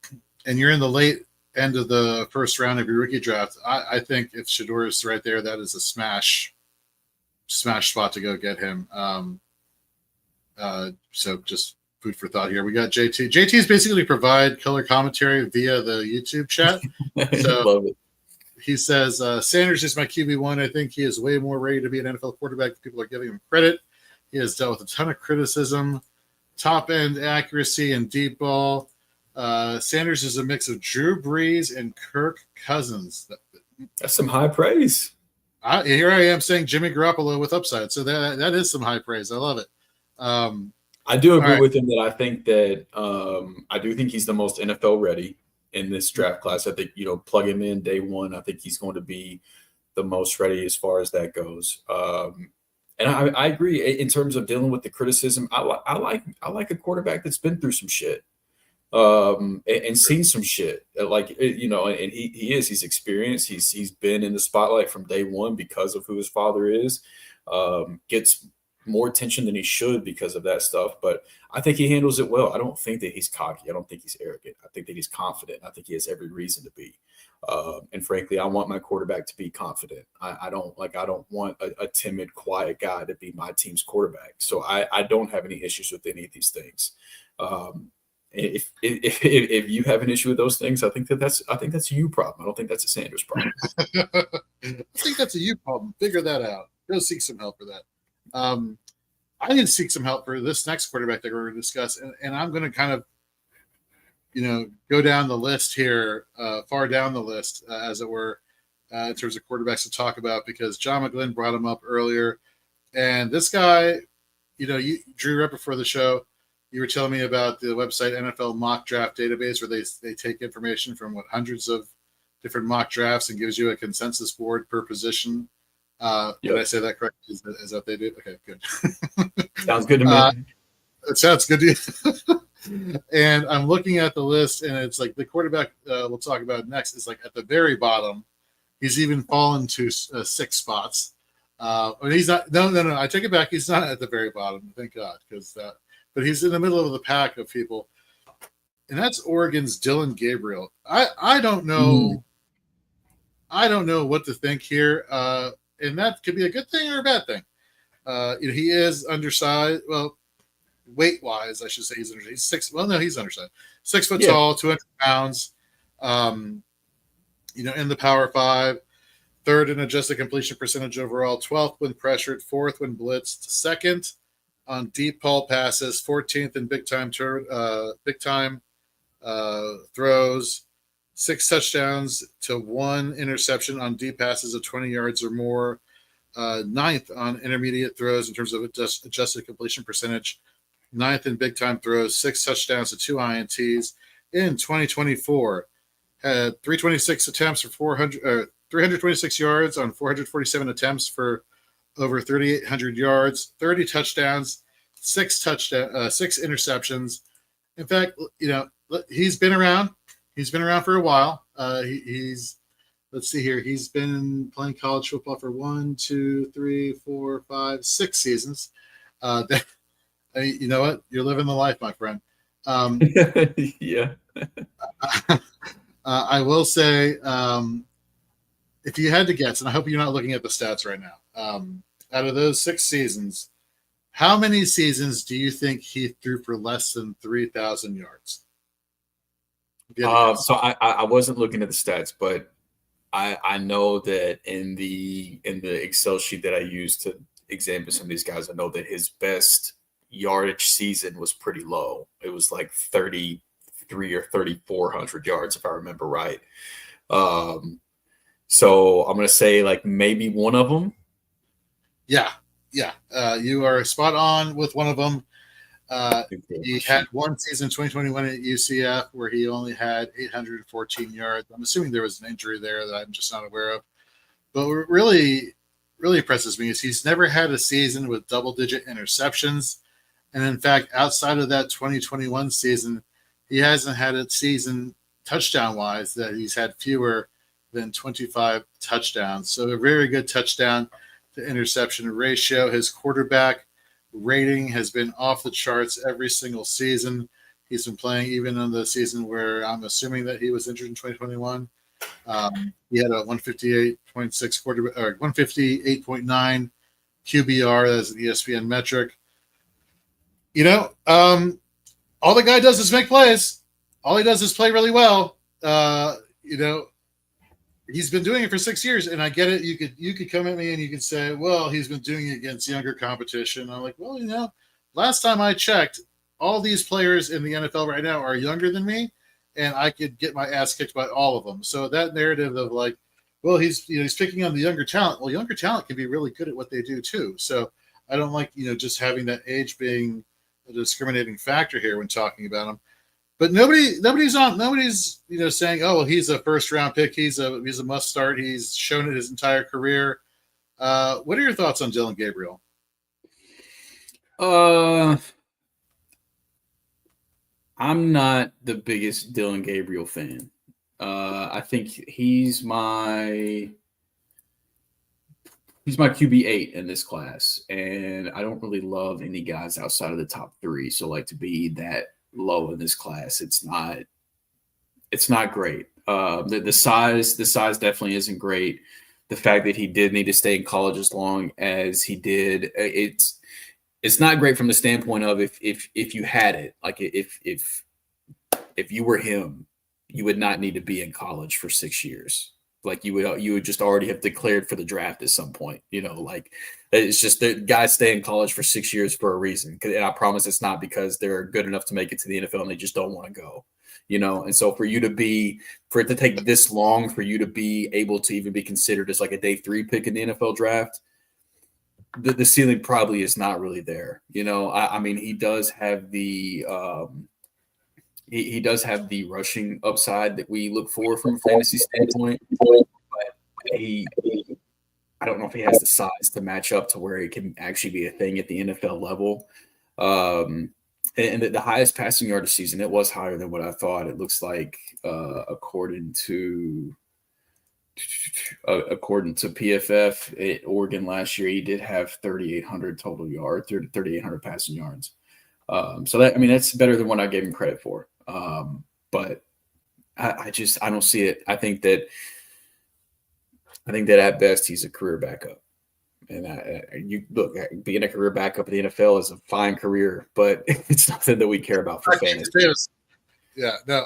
you're in the late end of the first round of your rookie draft, I think if Shedeur is right there, that is a smash spot to go get him. So just food for thought here. We got JT. JT's basically provide color commentary via the YouTube chat. So love it. He says, Sanders is my QB1. I think he is way more ready to be an NFL quarterback than people are giving him credit. He has dealt with a ton of criticism, top-end accuracy, and deep ball. Sanders is a mix of Drew Brees and Kirk Cousins. That's some high praise. Here I am saying Jimmy Garoppolo with upside. So that is some high praise. I love it. I do agree with him that I think that I do think he's the most NFL ready in this draft class. I think, plug him in day one. I think he's going to be the most ready as far as that goes. And I agree in terms of dealing with the criticism. I like a quarterback that's been through some shit and seen some shit. And he's experienced. He's been in the spotlight from day one because of who his father is. Gets more attention than he should because of that stuff, but I think he handles it well. I don't think that he's cocky. I don't think he's arrogant. I think that he's confident. I think he has every reason to be. And frankly, I want my quarterback to be confident. I don't want a timid, quiet guy to be my team's quarterback. So I don't have any issues with any of these things. If you have an issue with those things, I think that's a you problem. I don't think that's a Sanders problem. I think that's a you problem. Figure that out. Go seek some help for that. I need to seek some help for this next quarterback that we're going to discuss, and I'm going to kind of, go down the list here, far down the list, as it were, in terms of quarterbacks to talk about, because John McGlynn brought him up earlier, and this guy, you Drew, right before the show, you were telling me about the website NFL Mock Draft Database, where they take information from hundreds of different mock drafts and gives you a consensus board per position. Did I say that correctly? Is that what they do? Okay, good. Sounds good to me. It sounds good to you. And I'm looking at the list, and it's like the quarterback we'll talk about next is like at the very bottom. He's even fallen to 6 spots. He's not. No. I take it back. He's not at the very bottom. Thank God, but he's in the middle of the pack of people, and that's Oregon's Dylan Gabriel. I don't know. I don't know what to think here. And that could be a good thing or a bad thing. He is undersized. Well, weight-wise, I should say he's undersized. He's 6. Well, no, he's undersized. 6 foot tall, 200 pounds. In the Power 5, 3rd in adjusted completion percentage overall, 12th when pressured, 4th when blitzed, 2nd on deep ball passes, 14th in big time throws. 6 touchdowns to 1 interception on deep passes of 20 yards or more. 9th on intermediate throws in terms of adjusted completion percentage. 9th in big time throws. 6 touchdowns to 2 INTs. In 2024, had 326 attempts for 326 yards on 447 attempts for over 3,800 yards. 30 touchdowns, 6 interceptions. In fact, he's been around. He's been around for a while. Let's see here. He's been playing college football for 1, 2, 3, 4, 5, 6 seasons. You know what? You're living the life, my friend. Yeah. I will say, if you had to guess, and I hope you're not looking at the stats right now, out of those 6 seasons, how many seasons do you think he threw for less than 3,000 yards? So I wasn't looking at the stats, but I know that in the Excel sheet that I used to examine some of these guys, I know that his best yardage season was pretty low. It was like 33 or 3,400 yards, if I remember right. So I'm going to say like maybe one of them. Yeah. You are spot on with one of them. He had one season, 2021 at UCF, where he only had 814 yards. I'm assuming there was an injury there that I'm just not aware of. But what really impresses me is he's never had a season with double-digit interceptions. And in fact, outside of that 2021 season, he hasn't had a season touchdown-wise that he's had fewer than 25 touchdowns. So a very good touchdown to interception ratio. His quarterback rating has been off the charts every single season. He's been playing even in the season where I'm assuming that he was injured in 2021. He had a 158.6 quarterback or 158.9 QBR. That's an ESPN metric. All the guy does is make plays. All he does is play really well. He's been doing it for 6 years, and I get it. You could come at me and you could say, well, he's been doing it against younger competition. I'm like, well, last time I checked, all these players in the NFL right now are younger than me, and I could get my ass kicked by all of them. So that narrative of like, well, he's picking on the younger talent. Well, younger talent can be really good at what they do too. So I don't like just having that age being a discriminating factor here when talking about him. But nobody's saying, oh, well, he's a first round pick. He's a must start. He's shown it his entire career. What are your thoughts on Dillon Gabriel? I'm not the biggest Dillon Gabriel fan. I think he's my QB8 in this class, and I don't really love any guys outside of the top 3. So like to be that low in this class, it's not great. The size definitely isn't great. The fact that he did need to stay in college as long as he did, it's not great from the standpoint of if you had it, like if you were him, you would not need to be in college for 6 years. Like you would just already have declared for the draft at some point. Like it's just that guys stay in college for 6 years for a reason. And I promise it's not because they're good enough to make it to the NFL and they just don't want to go. And so for it to take this long for you to be able to even be considered as like a day 3 pick in the NFL draft, the ceiling probably is not really there. I mean, he does have the he does have the rushing upside that we look for from a fantasy standpoint, but I don't know if he has the size to match up to where it can actually be a thing at the NFL level. And the highest passing yard of season, it was higher than what I thought. It looks like according to PFF at Oregon last year, he did have 3,800 total yards, 3,800 passing yards. So that's better than what I gave him credit for. But I don't see it. I think that at best he's a career backup. And you look, being a career backup in the NFL is a fine career, but it's nothing that we care about for fantasy. Yeah, no,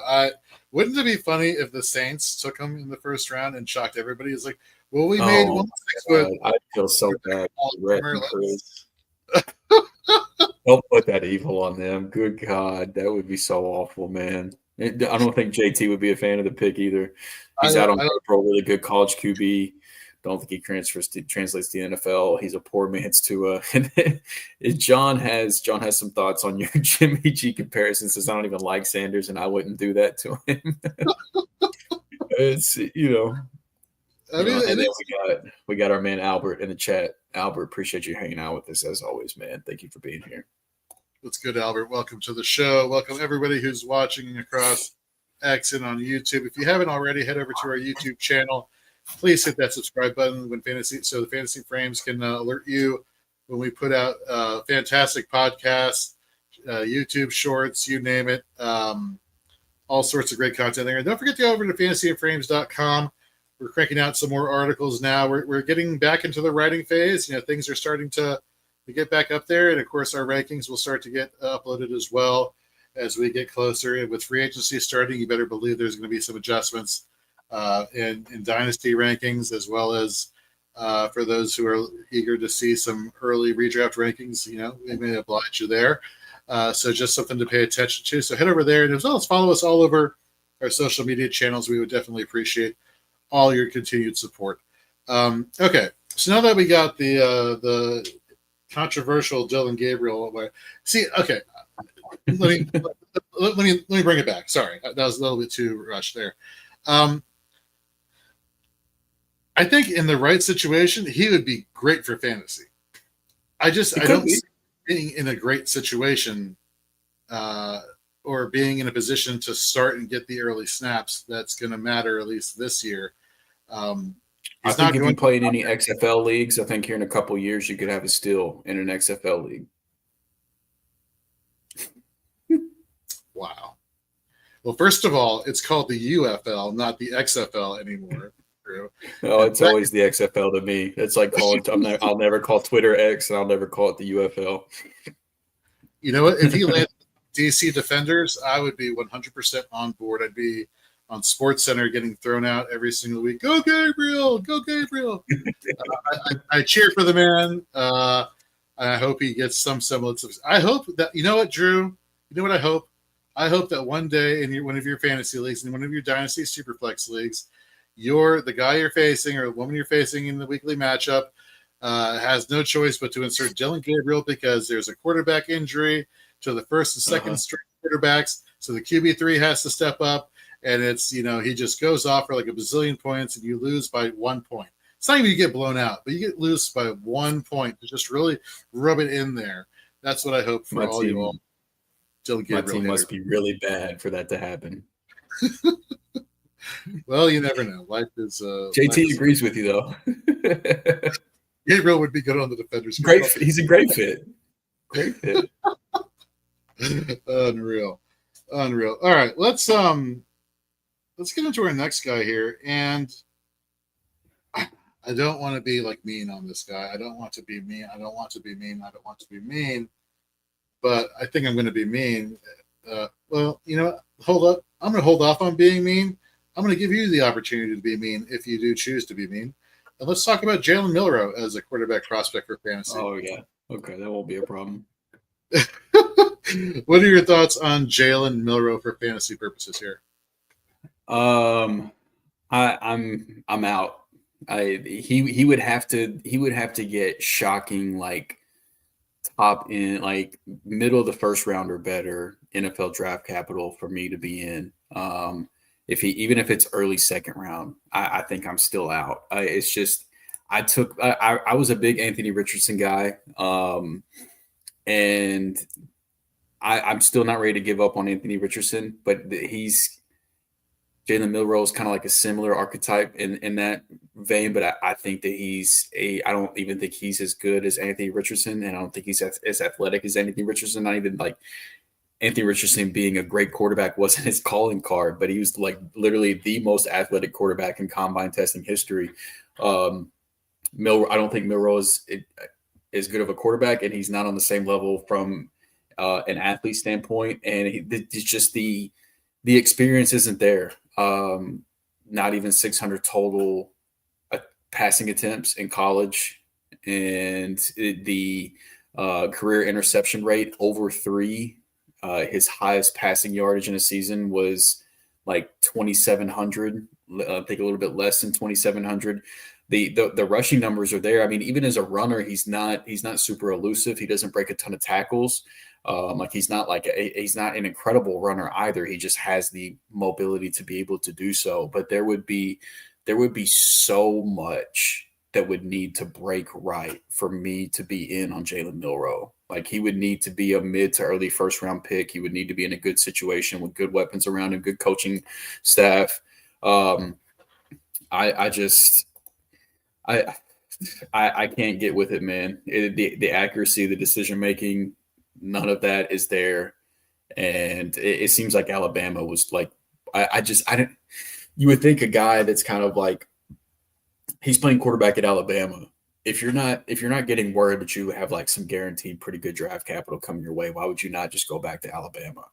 wouldn't it be funny if the Saints took him in the first round and shocked everybody? It's like, well, we made 1-6 with. I feel so bad. Don't put that evil on them. Good God, that would be so awful, man. I don't think JT would be a fan of the pick either. He's out on paper, really good college QB. Don't think he translates to the NFL. He's a poor man's Tua. John has some thoughts on your Jimmy G comparison. Says I don't even like Sanders, and I wouldn't do that to him. It's we got our man Albert in the chat. Albert, appreciate you hanging out with us as always, man. Thank you for being here. What's good, Albert? Welcome to the show. Welcome everybody who's watching across X and on YouTube. If you haven't already, head over to our YouTube channel. Please hit that subscribe button so the Fantasy Frames can alert you when we put out fantastic podcasts, YouTube shorts, you name it. All sorts of great content there. And don't forget to go over to fantasyframes.com. We're cranking out some more articles now. We're getting back into the writing phase. Things are starting to get back up there. And, of course, our rankings will start to get uploaded as well as we get closer. And with free agency starting, you better believe there's going to be some adjustments in Dynasty rankings, as well as for those who are eager to see some early redraft rankings. We may oblige you there. So just something to pay attention to. So head over there. And as well as follow us all over our social media channels. We would definitely appreciate all your continued support. Okay, so now that we got the controversial Dylan Gabriel, see, okay, let me bring it back. Sorry, that was a little bit too rushed there. I think in the right situation, he would be great for fantasy. I don't see being in a great situation or being in a position to start and get the early snaps that's going to matter, at least this year. I think if you play in any XFL leagues, I think here in a couple of years you could have a steal in an XFL league. Wow. Well, first of all, it's called the UFL, not the XFL anymore. No, it's always the XFL to me. It's like I'll never call Twitter X, and I'll never call it the UFL. You know what? If he landed DC Defenders, I would be 100% on board. I'd be on SportsCenter getting thrown out every single week. Go Gabriel! Go Gabriel! I cheer for the man. I hope he gets some semblance of. I hope that, you know what, Drew? You know what I hope? I hope that one day in one of your fantasy leagues, in one of your Dynasty Superflex leagues, the guy you're facing or the woman you're facing in the weekly matchup has no choice but to insert Dylan Gabriel because there's a quarterback injury to the first and second string quarterbacks. So the QB3 has to step up, and it's, he just goes off for like a bazillion points, and you lose by 1 point. It's not even you get blown out, but you get loose by 1 point to just really rub it in there. That's what I hope for all you all. Dylan Gabriel. My team must be really bad for that to happen. Well, you never know. Life is. JT agrees with you, though. Gabriel would be good on the defenders. Great. He's a great fit. Great fit. Unreal. All right, let's get into our next guy here, and I don't want to be like mean on this guy. I don't want to be mean. But I think I'm going to be mean. Well, hold up. I'm going to hold off on being mean. I'm going to give you the opportunity to be mean if you do choose to be mean. And let's talk about Jalen Milroe as a quarterback prospect for fantasy. Oh, yeah. Okay, that won't be a problem. What are your thoughts on Jalen Milroe for fantasy purposes here? I'm out. He would have to get shocking, like top in, like middle of the first round or better NFL draft capital for me to be in. Even if it's early second round, I think I'm still out. It's just I was a big Anthony Richardson guy, and I'm still not ready to give up on Anthony Richardson, but Jalen Milroe is kind of like a similar archetype in that vein, but I think that I don't even think he's as good as Anthony Richardson, and I don't think he's as athletic as Anthony Richardson. Not even like Anthony Richardson being a great quarterback wasn't his calling card, but he was like literally the most athletic quarterback in combine testing history. I don't think Milroe is as good of a quarterback, and he's not on the same level from an athlete standpoint, and it's just the experience isn't there. Not even 600 total passing attempts in college, and the career interception rate over 3. His highest passing yardage in a season was like 2,700. I think a little bit less than 2,700. The rushing numbers are there. I mean, even as a runner, he's not super elusive. He doesn't break a ton of tackles. He's not an incredible runner either. He just has the mobility to be able to do so. But there would be so much that would need to break right for me to be in on Jalen Milroe. Like, he would need to be a mid to early first round pick. He would need to be in a good situation with good weapons around him, good coaching staff. I can't get with it, man. The accuracy, the decision making, none of that is there. And it seems like Alabama was like, you would think a guy that's kind of like, he's playing quarterback at Alabama. If you're not getting word that you have like some guaranteed pretty good draft capital coming your way, why would you not just go back to Alabama?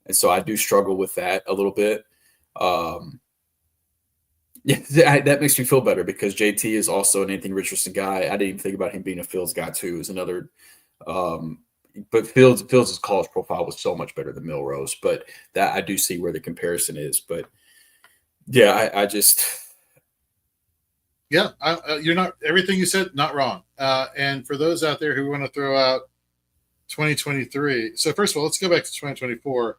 And so I do struggle with that a little bit. That makes me feel better because JT is also an Anthony Richardson guy. I didn't even think about him being a Fields guy too. Is another, but Fields' college profile was so much better than Milroe's. But that I do see where the comparison is. But yeah, Yeah, you're not everything you said, not wrong. And for those out there who want to throw out 2023, so first of all, let's go back to 2024.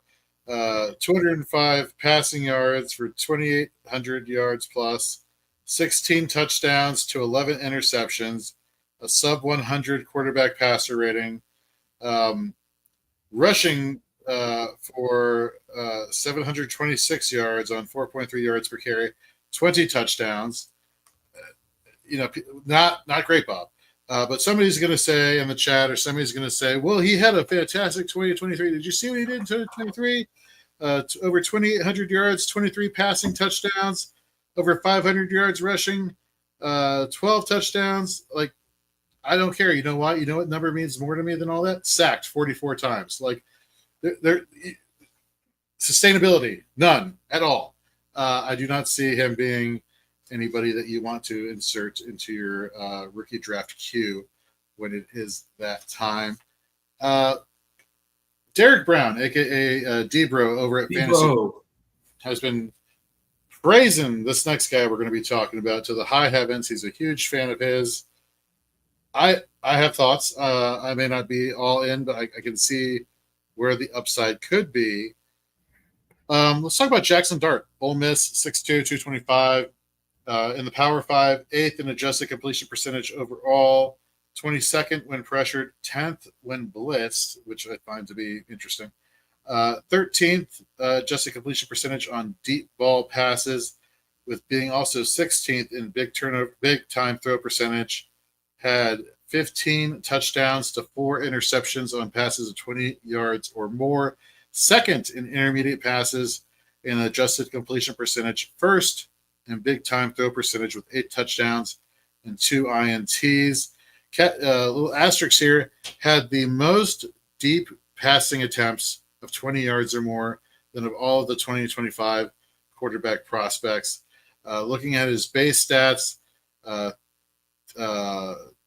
205 passing yards for 2,800 yards plus, 16 touchdowns to 11 interceptions, a sub 100 quarterback passer rating, rushing for 726 yards on 4.3 yards per carry, 20 touchdowns. Not great, Bob. But somebody's going to say in the chat, or somebody's going to say, well, he had a fantastic 2023. Did you see what he did in 2023? Over 2,800 yards, 23 passing touchdowns, over 500 yards rushing, 12 touchdowns. Like, I don't care. You know why? You know what number means more to me than all that? Sacked 44 times. Like, there sustainability, none at all. I do not see him being anybody that you want to insert into your rookie draft queue when it is that time. Derek Brown, aka Debro, over at Fantasy, has been praising this next guy we're going to be talking about to the high heavens. He's a huge fan of his. I have thoughts. I may not be all in, but I can see where the upside could be. Let's talk about Jackson Dart. Ole Miss, 6'2", 225. In the Power 5, 8th in adjusted completion percentage overall, 22nd when pressured, 10th when blitzed, which I find to be interesting. 13th adjusted completion percentage on deep ball passes, with being also 16th in big time throw percentage. Had 15 touchdowns to 4 interceptions on passes of 20 yards or more. Second in intermediate passes in adjusted completion percentage. First in big time throw percentage with 8 touchdowns and 2 INTs. Little asterisk here, had the most deep passing attempts of 20 yards or more than of all of the 2025 quarterback prospects. Looking at his base stats,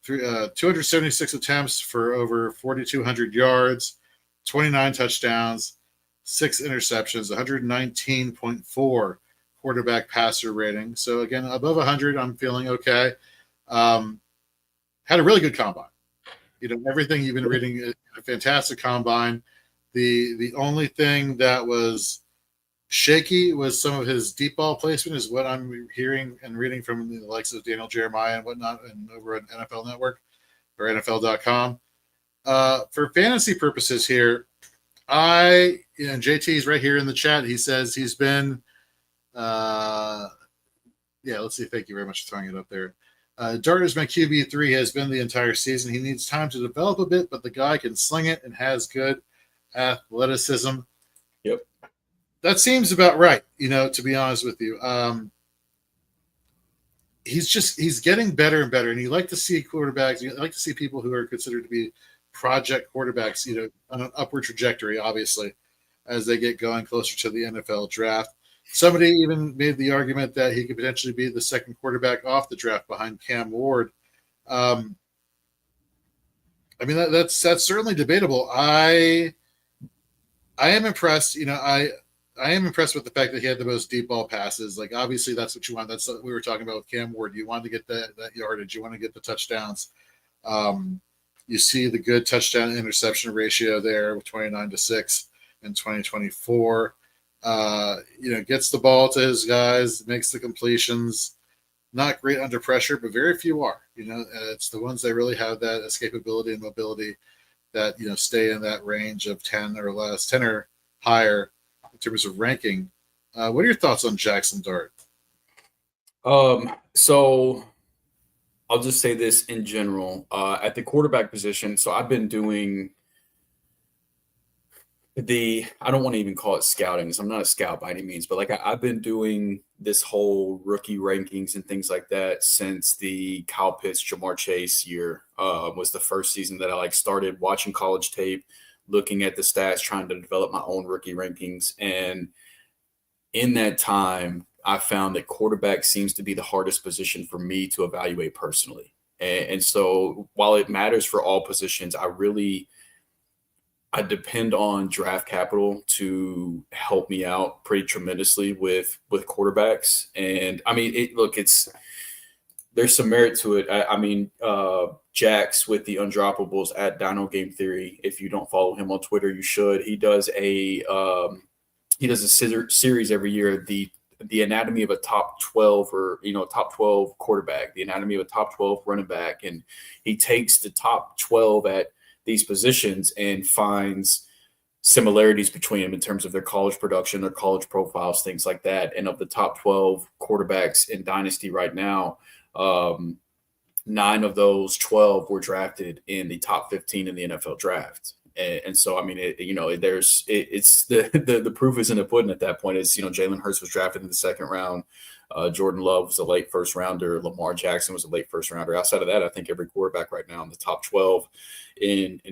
276 attempts for over 4,200 yards, 29 touchdowns, 6 interceptions, 119.4 quarterback passer rating. So again, above 100, I'm feeling okay. Had a really good combine. Everything you've been reading, a fantastic combine. The only thing that was shaky was some of his deep ball placement, is what I'm hearing and reading from the likes of Daniel Jeremiah and whatnot, and over at NFL Network or NFL.com. For fantasy purposes here, JT's right here in the chat. He says he's been, let's see. Thank you very much for throwing it up there. Dart has been QB3, has been the entire season. He needs time to develop a bit, but the guy can sling it and has good athleticism. Yep. That seems about right, to be honest with you. He's getting better and better, and you like to see quarterbacks, you like to see people who are considered to be project quarterbacks, on an upward trajectory, obviously, as they get going closer to the NFL draft. Somebody even made the argument that he could potentially be the second quarterback off the draft behind Cam Ward. That's certainly debatable. I am impressed. I am impressed with the fact that he had the most deep ball passes. Like, obviously, that's what you want. That's what we were talking about with Cam Ward. You want to get that yardage. You want to get the touchdowns. You see the good touchdown interception ratio there with 29-6 in 2024. Gets the ball to his guys, makes the completions. Not great under pressure, but very few are. It's the ones that really have that escapability and mobility that stay in that range of 10 or less, 10 or higher in terms of ranking. What are your thoughts on Jackson Dart? So I'll just say this in general. At the quarterback position, so I've been doing I don't want to even call it scouting, because I'm not a scout by any means, but I've been doing this whole rookie rankings and things like that since the Kyle Pitts, Jamar Chase year was the first season that I started watching college tape, looking at the stats, trying to develop my own rookie rankings. And in that time, I found that quarterback seems to be the hardest position for me to evaluate personally. And so while it matters for all positions, I depend on draft capital to help me out pretty tremendously with quarterbacks. And there's some merit to it. I mean, Jax with the undroppables at Dino Game Theory. If you don't follow him on Twitter, you should. He does a series every year, the anatomy of a top 12 or top 12 quarterback, the anatomy of a top 12 running back, and he takes the top 12 at these positions and finds similarities between them in terms of their college production, their college profiles, things like that. And of the top 12 quarterbacks in Dynasty right now, 9 of those 12 were drafted in the top 15 in the NFL draft. And so, I mean, it's the proof is in the pudding at that point. Is, Jalen Hurts was drafted in the second round. Jordan Love was a late first rounder. Lamar Jackson was a late first rounder. Outside of that, I think every quarterback right now in the top 12 in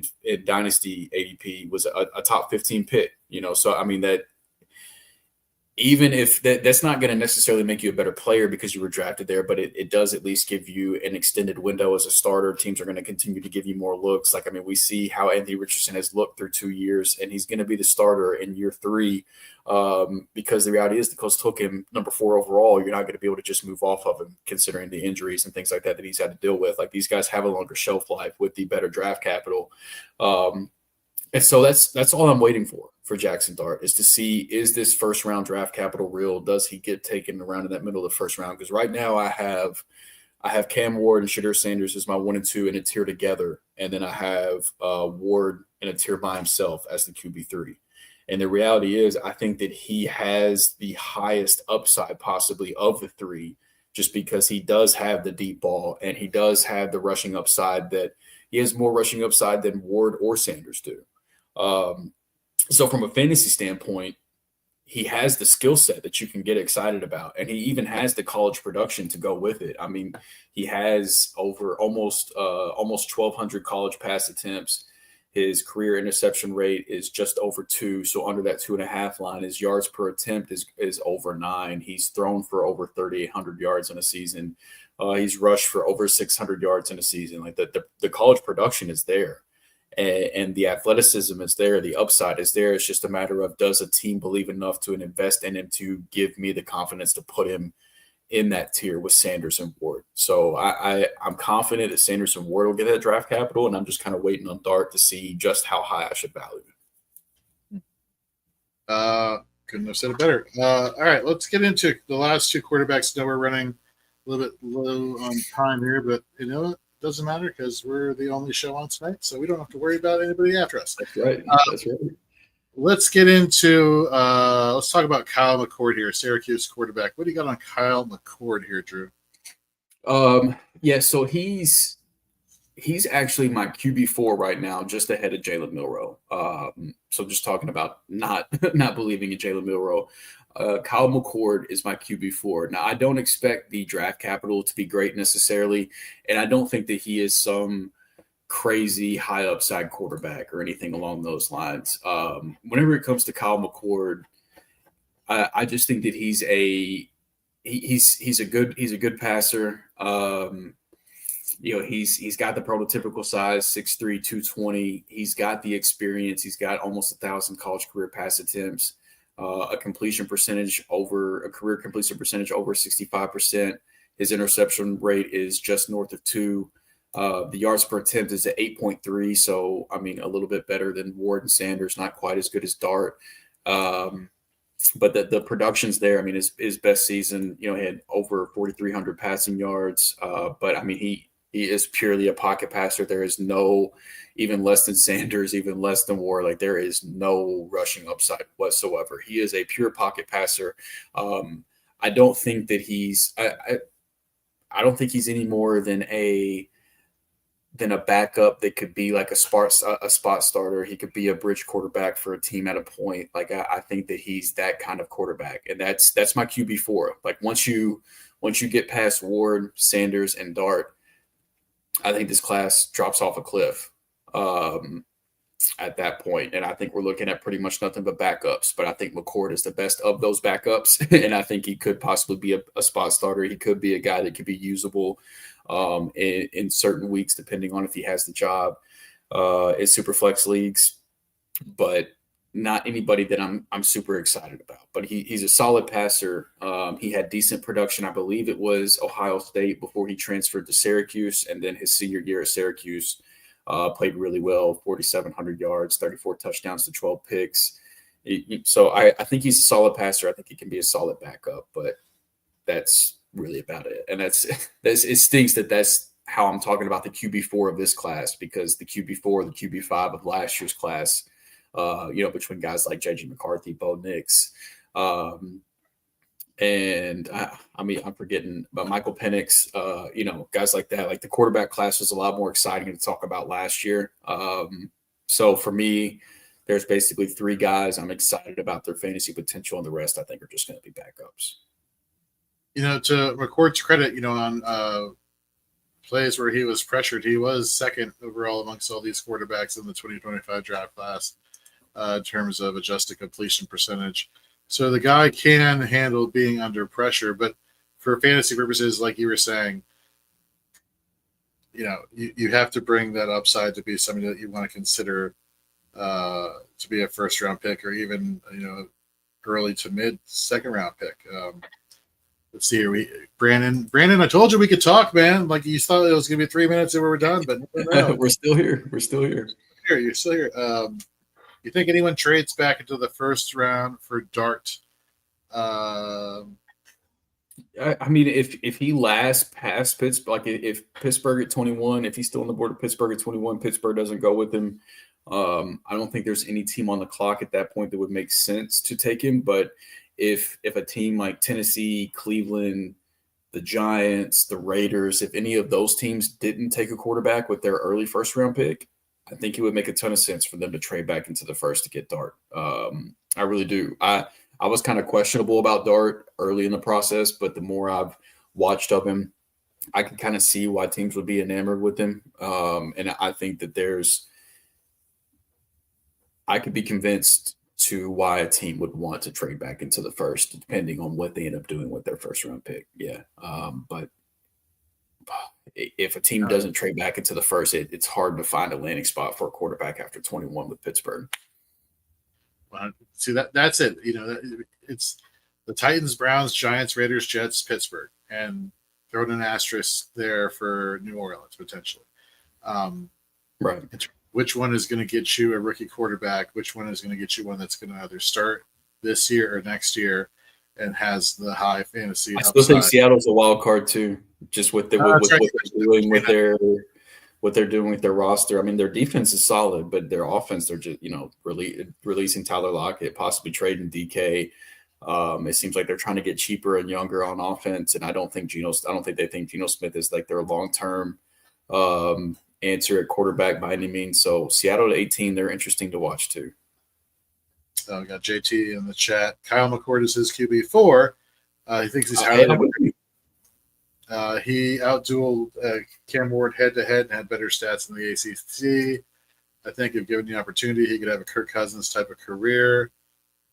Dynasty ADP was a top 15 pick. So I mean that. Even if that's not going to necessarily make you a better player because you were drafted there, but it does at least give you an extended window as a starter. Teams are going to continue to give you more looks. Like, I mean, we see how Anthony Richardson has looked through 2 years, and he's going to be the starter in year 3 because the reality is the Colts took him number 4 overall. You're not going to be able to just move off of him considering the injuries and things like that he's had to deal with. Like, these guys have a longer shelf life with the better draft capital. And so that's all I'm waiting for Jackson Dart, is to see, is this first round draft capital real? Does he get taken around in that middle of the first round? Because right now I have Cam Ward and Shadur Sanders as my 1 and 2 in a tier together, and then I have Ward in a tier by himself as the QB3. And the reality is, I think that he has the highest upside possibly of the 3, just because he does have the deep ball and he does have the rushing upside. That he has more rushing upside than Ward or Sanders do. So from a fantasy standpoint, he has the skill set that you can get excited about, and he even has the college production to go with it. I mean, he has over almost 1,200 college pass attempts. His career interception rate is just over 2, so under that 2.5 line. His yards per attempt is over 9. He's thrown for over 3,800 yards in a season. He's rushed for over 600 yards in a season. Like the college production is there. And the athleticism is there. The upside is there. It's just a matter of, does a team believe enough to invest in him to give me the confidence to put him in that tier with Sanders and Ward? So I'm confident that Sanders and Ward will get that draft capital, and I'm just kind of waiting on Dart to see just how high I should value it. Couldn't have said it better. All right, let's get into the last 2 quarterbacks. I know we're running a little bit low on time here, but what? Doesn't matter because we're the only show on tonight, so we don't have to worry about anybody after us. That's right. That's right. Let's get into let's talk about Kyle McCord here, Syracuse quarterback. What do you got on Kyle McCord here, Drew? Yeah, so he's actually my QB4 right now, just ahead of Jalen Milroe. So just talking about not believing in Jalen Milroe. Kyle McCord is my QB4. Now, I don't expect the draft capital to be great necessarily, and I don't think that he is some crazy high upside quarterback or anything along those lines. Whenever it comes to Kyle McCord, I just think that he's a good passer. He's got the prototypical size, 6'3", 220. He's got the experience. He's got almost 1,000 college career pass attempts. A career completion percentage over 65%. His interception rate is just north of 2. The yards per attempt is at 8.3. So, I mean, a little bit better than Ward and Sanders, not quite as good as Dart. But the production's there. I mean, his best season, he had over 4,300 passing yards. But I mean, he is purely a pocket passer. There is no, even less than Sanders, even less than Ward. Like, there is no rushing upside whatsoever. He is a pure pocket passer. I don't think that he's I don't think he's any more than a backup that could be like a spot starter. He could be a bridge quarterback for a team at a point. Like, I think that he's that kind of quarterback, and that's my QB4. Like, once you get past Ward, Sanders, and Dart, I think this class drops off a cliff at that point. And I think we're looking at pretty much nothing but backups. But I think McCord is the best of those backups. And I think he could possibly be a spot starter. He could be a guy that could be usable in certain weeks, depending on if he has the job in super flex leagues. But not anybody that I'm super excited about, but he's a solid passer. He had decent production. I believe it was Ohio State before he transferred to Syracuse, and then his senior year at Syracuse played really well, 4,700 yards, 34 touchdowns to 12 picks. So I think he's a solid passer. I think he can be a solid backup, but that's really about it. And it stinks that that's how I'm talking about the QB4 of this class, because the QB4, the QB5 of last year's class, between guys like J.J. McCarthy, Bo Nix, and I'm forgetting about Michael Penix, guys like that. Like, the quarterback class was a lot more exciting to talk about last year. So for me, there's basically 3 guys I'm excited about their fantasy potential, and the rest I think are just going to be backups. To McCourt's credit, on plays where he was pressured, he was second overall amongst all these quarterbacks in the 2025 draft class in terms of adjusted completion percentage. So the guy can handle being under pressure, but for fantasy purposes, like you were saying, you have to bring that upside to be somebody that you want to consider to be a first round pick, or even early to mid second round pick. Let's see here. Brandon, I told you we could talk, man. Like, you thought it was going to be 3 minutes and we were done, but no. We're still here. You're still here. You think anyone trades back into the first round for Dart? If he lasts past Pittsburgh, like if Pittsburgh at 21, if he's still on the board of Pittsburgh at 21, Pittsburgh doesn't go with him. I don't think there's any team on the clock at that point that would make sense to take him. But if a team like Tennessee, Cleveland, the Giants, the Raiders, if any of those teams didn't take a quarterback with their early first round pick, I think it would make a ton of sense for them to trade back into the first to get Dart. I really do. I was kind of questionable about Dart early in the process, but the more I've watched of him, I can kind of see why teams would be enamored with him. And I think that I could be convinced to why a team would want to trade back into the first, depending on what they end up doing with their first round pick. Yeah. But if a team doesn't trade back into the first, it's hard to find a landing spot for a quarterback after 21 with Pittsburgh. Well, see, that's it. It's the Titans, Browns, Giants, Raiders, Jets, Pittsburgh, and throw an asterisk there for New Orleans potentially. Right. Which one is going to get you a rookie quarterback? Which one is going to get you one that's going to either start this year or next year and has the high fantasy upside? I still think Seattle's a wild card too, just with what they're doing with their roster. I mean, their defense is solid, but their offense, they're just releasing Tyler Lockett, possibly trading DK. It seems like they're trying to get cheaper and younger on offense, and I don't think they think Geno Smith is like their long-term answer at quarterback by any means. So Seattle at 18, they're interesting to watch too. We got JT in the chat. Kyle McCord is his QB4. He thinks he's highly. He outdueled Cam Ward head-to-head and had better stats in the ACC. I think if given the opportunity, he could have a Kirk Cousins type of career.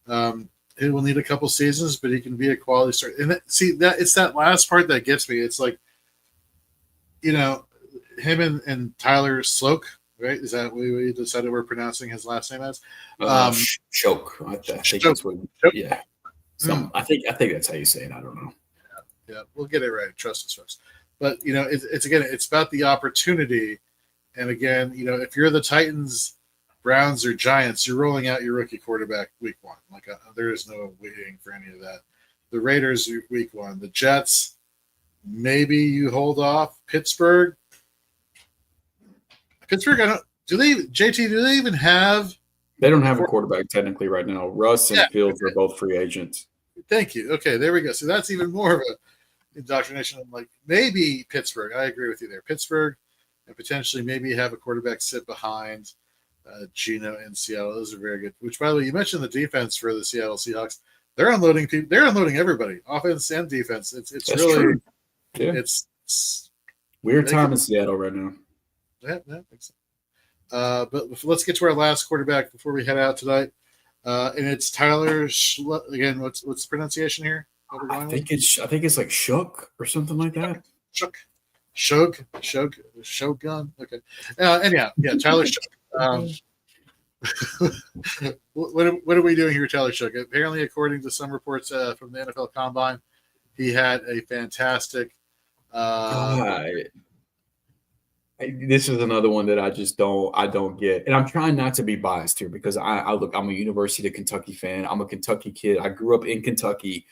He will need a couple seasons, but he can be a quality starter. And it's that last part that gets me. It's like, him and Tyler Sloak, right? Is that what we decided we're pronouncing his last name as? Choke. I think that's what. Yeah. I think that's how you say it. I don't know. Yeah, we'll get it right. Trust us, folks. But it's about the opportunity. And again, if you're the Titans, Browns, or Giants, you're rolling out your rookie quarterback week 1. There is no waiting for any of that. The Raiders week 1. The Jets, maybe you hold off. Pittsburgh, do they even have? They don't have a quarterback technically right now. Russ and Fields are both free agents. Thank you. Okay, there we go. So that's even more of a indoctrination. I'm like, maybe Pittsburgh. I agree with you there. Pittsburgh, and potentially maybe have a quarterback sit behind Geno in Seattle. Those are very good. Which, by the way, you mentioned the defense for the Seattle Seahawks. They're unloading people. They're unloading everybody, offense and defense. It's that's really true. Yeah. It's weird time in Seattle right now. Yeah, I think so. But let's get to our last quarterback before we head out tonight. And it's Tyler again. What's the pronunciation here? I think it's like Shook or something like that. Shogun. Okay. Anyhow, yeah, Tyler Shook. what are we doing here, Taylor Shook? Apparently, according to some reports from the NFL Combine, he had a fantastic. This is another one that I don't get, and I'm trying not to be biased here because I'm a University of Kentucky fan. I'm a Kentucky kid. I grew up in Kentucky,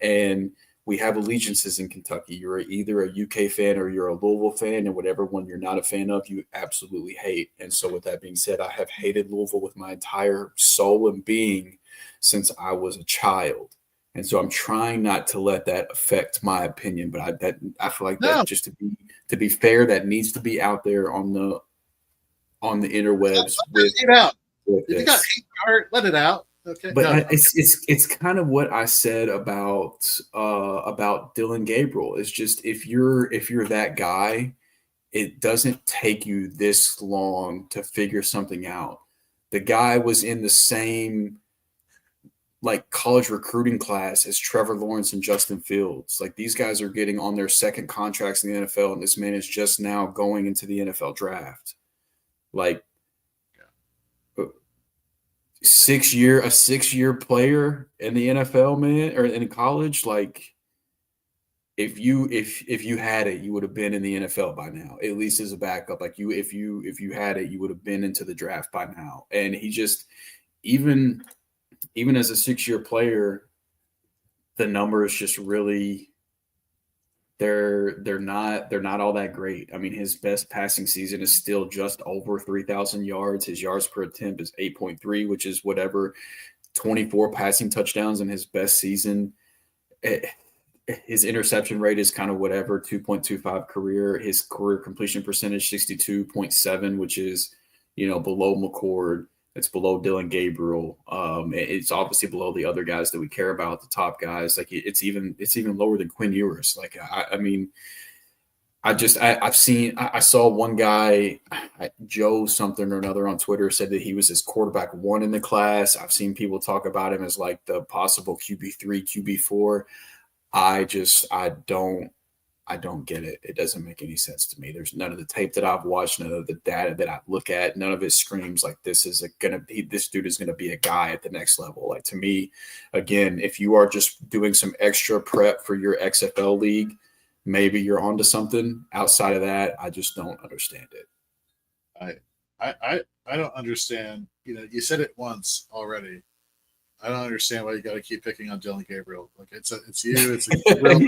and we have allegiances in Kentucky. You're either a UK fan or you're a Louisville fan, and whatever one you're not a fan of, you absolutely hate. And so, with that being said, I have hated Louisville with my entire soul and being since I was a child. And so I'm trying not to let that affect my opinion, but I feel like that just to be fair, that needs to be out there on the interwebs. Let it out. If you got hate heart, let it out. Okay. But it's kind of what I said about Dylan Gabriel. It's just if you're that guy, it doesn't take you this long to figure something out. The guy was in the same like college recruiting class as Trevor Lawrence and Justin Fields. Like these guys are getting on their second contracts in the NFL, and this man is just now going into the NFL draft. Like a 6-year player in the NFL, man, or in college. Like if you had it, you would have been in the NFL by now, at least as a backup. Like if you had it, you would have been into the draft by now. And he just even as a 6-year player, the numbers just really they're not all that great. I mean, his best passing season is still just over 3,000 yards. His yards per attempt is 8.3, which is whatever, 24 passing touchdowns in his best season. His interception rate is kind of whatever, 2.25 career. His career completion percentage, 62.7, which is, below McCord. It's below Dylan Gabriel. It's obviously below the other guys that we care about, the top guys. Like it's even lower than Quinn Ewers. Like I saw one guy, Joe something or another on Twitter, said that he was his quarterback 1 in the class. I've seen people talk about him as like the possible QB3, QB4. I don't get it. It doesn't make any sense to me. There's none of the tape that I've watched, none of the data that I look at, none of it screams like this dude is gonna be a guy at the next level. Like to me, again, if you are just doing some extra prep for your XFL league, maybe you're onto something. Outside of that, I just don't understand it. I don't understand. You said it once already. I don't understand why you got to keep picking on Dylan Gabriel. Like it's you. It's Gabriel.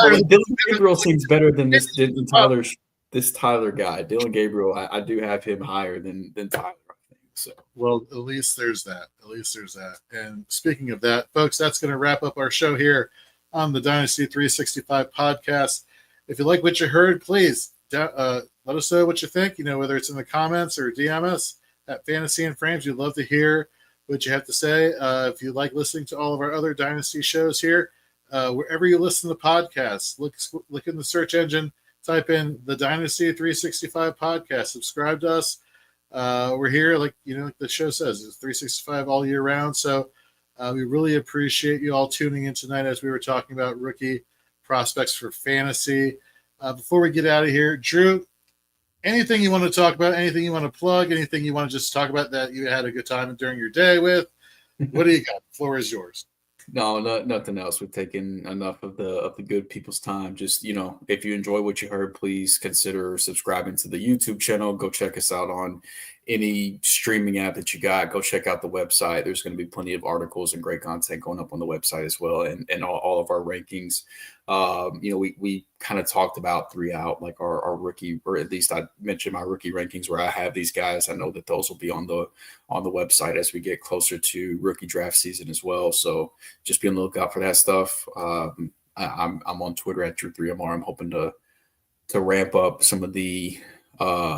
Dylan Gabriel seems better than this Tyler. This Tyler guy, Dylan Gabriel. I do have him higher than Tyler. I think so. Well, at least there's that. And speaking of that, folks, that's going to wrap up our show here on the Dynasty 365 podcast. If you like what you heard, please let us know what you think. Whether it's in the comments or DM us at Fantasy and Frames. We'd love to hear what you have to say. If you like listening to all of our other Dynasty shows here, wherever you listen to podcasts, look in the search engine, type in the Dynasty 365 podcast, subscribe to us. We're here, like the show says, it's 365 all year round. So we really appreciate you all tuning in tonight as we were talking about rookie prospects for fantasy. Before we get out of here, Drew, anything you want to talk about, anything you want to plug, anything you want to just talk about that you had a good time during your day with? What do you got? The floor is yours. No, nothing else. We've taken enough of the good people's time. Just, if you enjoy what you heard, please consider subscribing to the YouTube channel. Go check us out on any streaming app that you got. Go check out the website. There's going to be plenty of articles and great content going up on the website as well, and all of our rankings. We kind of talked about throughout like our rookie, or at least I mentioned my rookie rankings where I have these guys. I know that those will be on the website as we get closer to rookie draft season as well. So just be on the lookout for that stuff. I'm on Twitter at Drew3MR. I'm hoping to ramp up some of the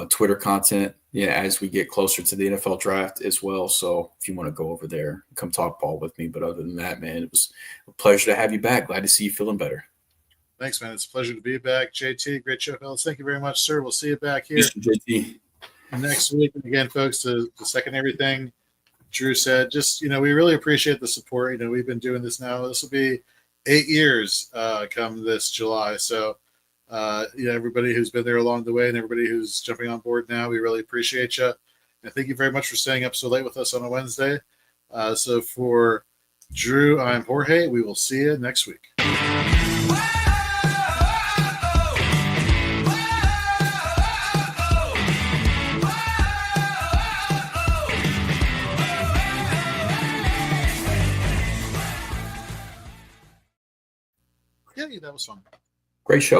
Twitter content as we get closer to the NFL draft as well. So if you want to go over there, come talk ball with me. But other than that, man, it was a pleasure to have you back. Glad to see you feeling better. Thanks, man. It's a pleasure to be back. JT, great show, fellas. Thank you very much, sir. We'll see you back here JT. Next week. And again, folks, to second everything Drew said, just, we really appreciate the support. We've been doing this now. This will be 8 years come this July. So, everybody who's been there along the way and everybody who's jumping on board now, we really appreciate you. And thank you very much for staying up so late with us on a Wednesday. So for Drew, I'm Jorge. We will see you next week. Yeah, that was fun. Great show.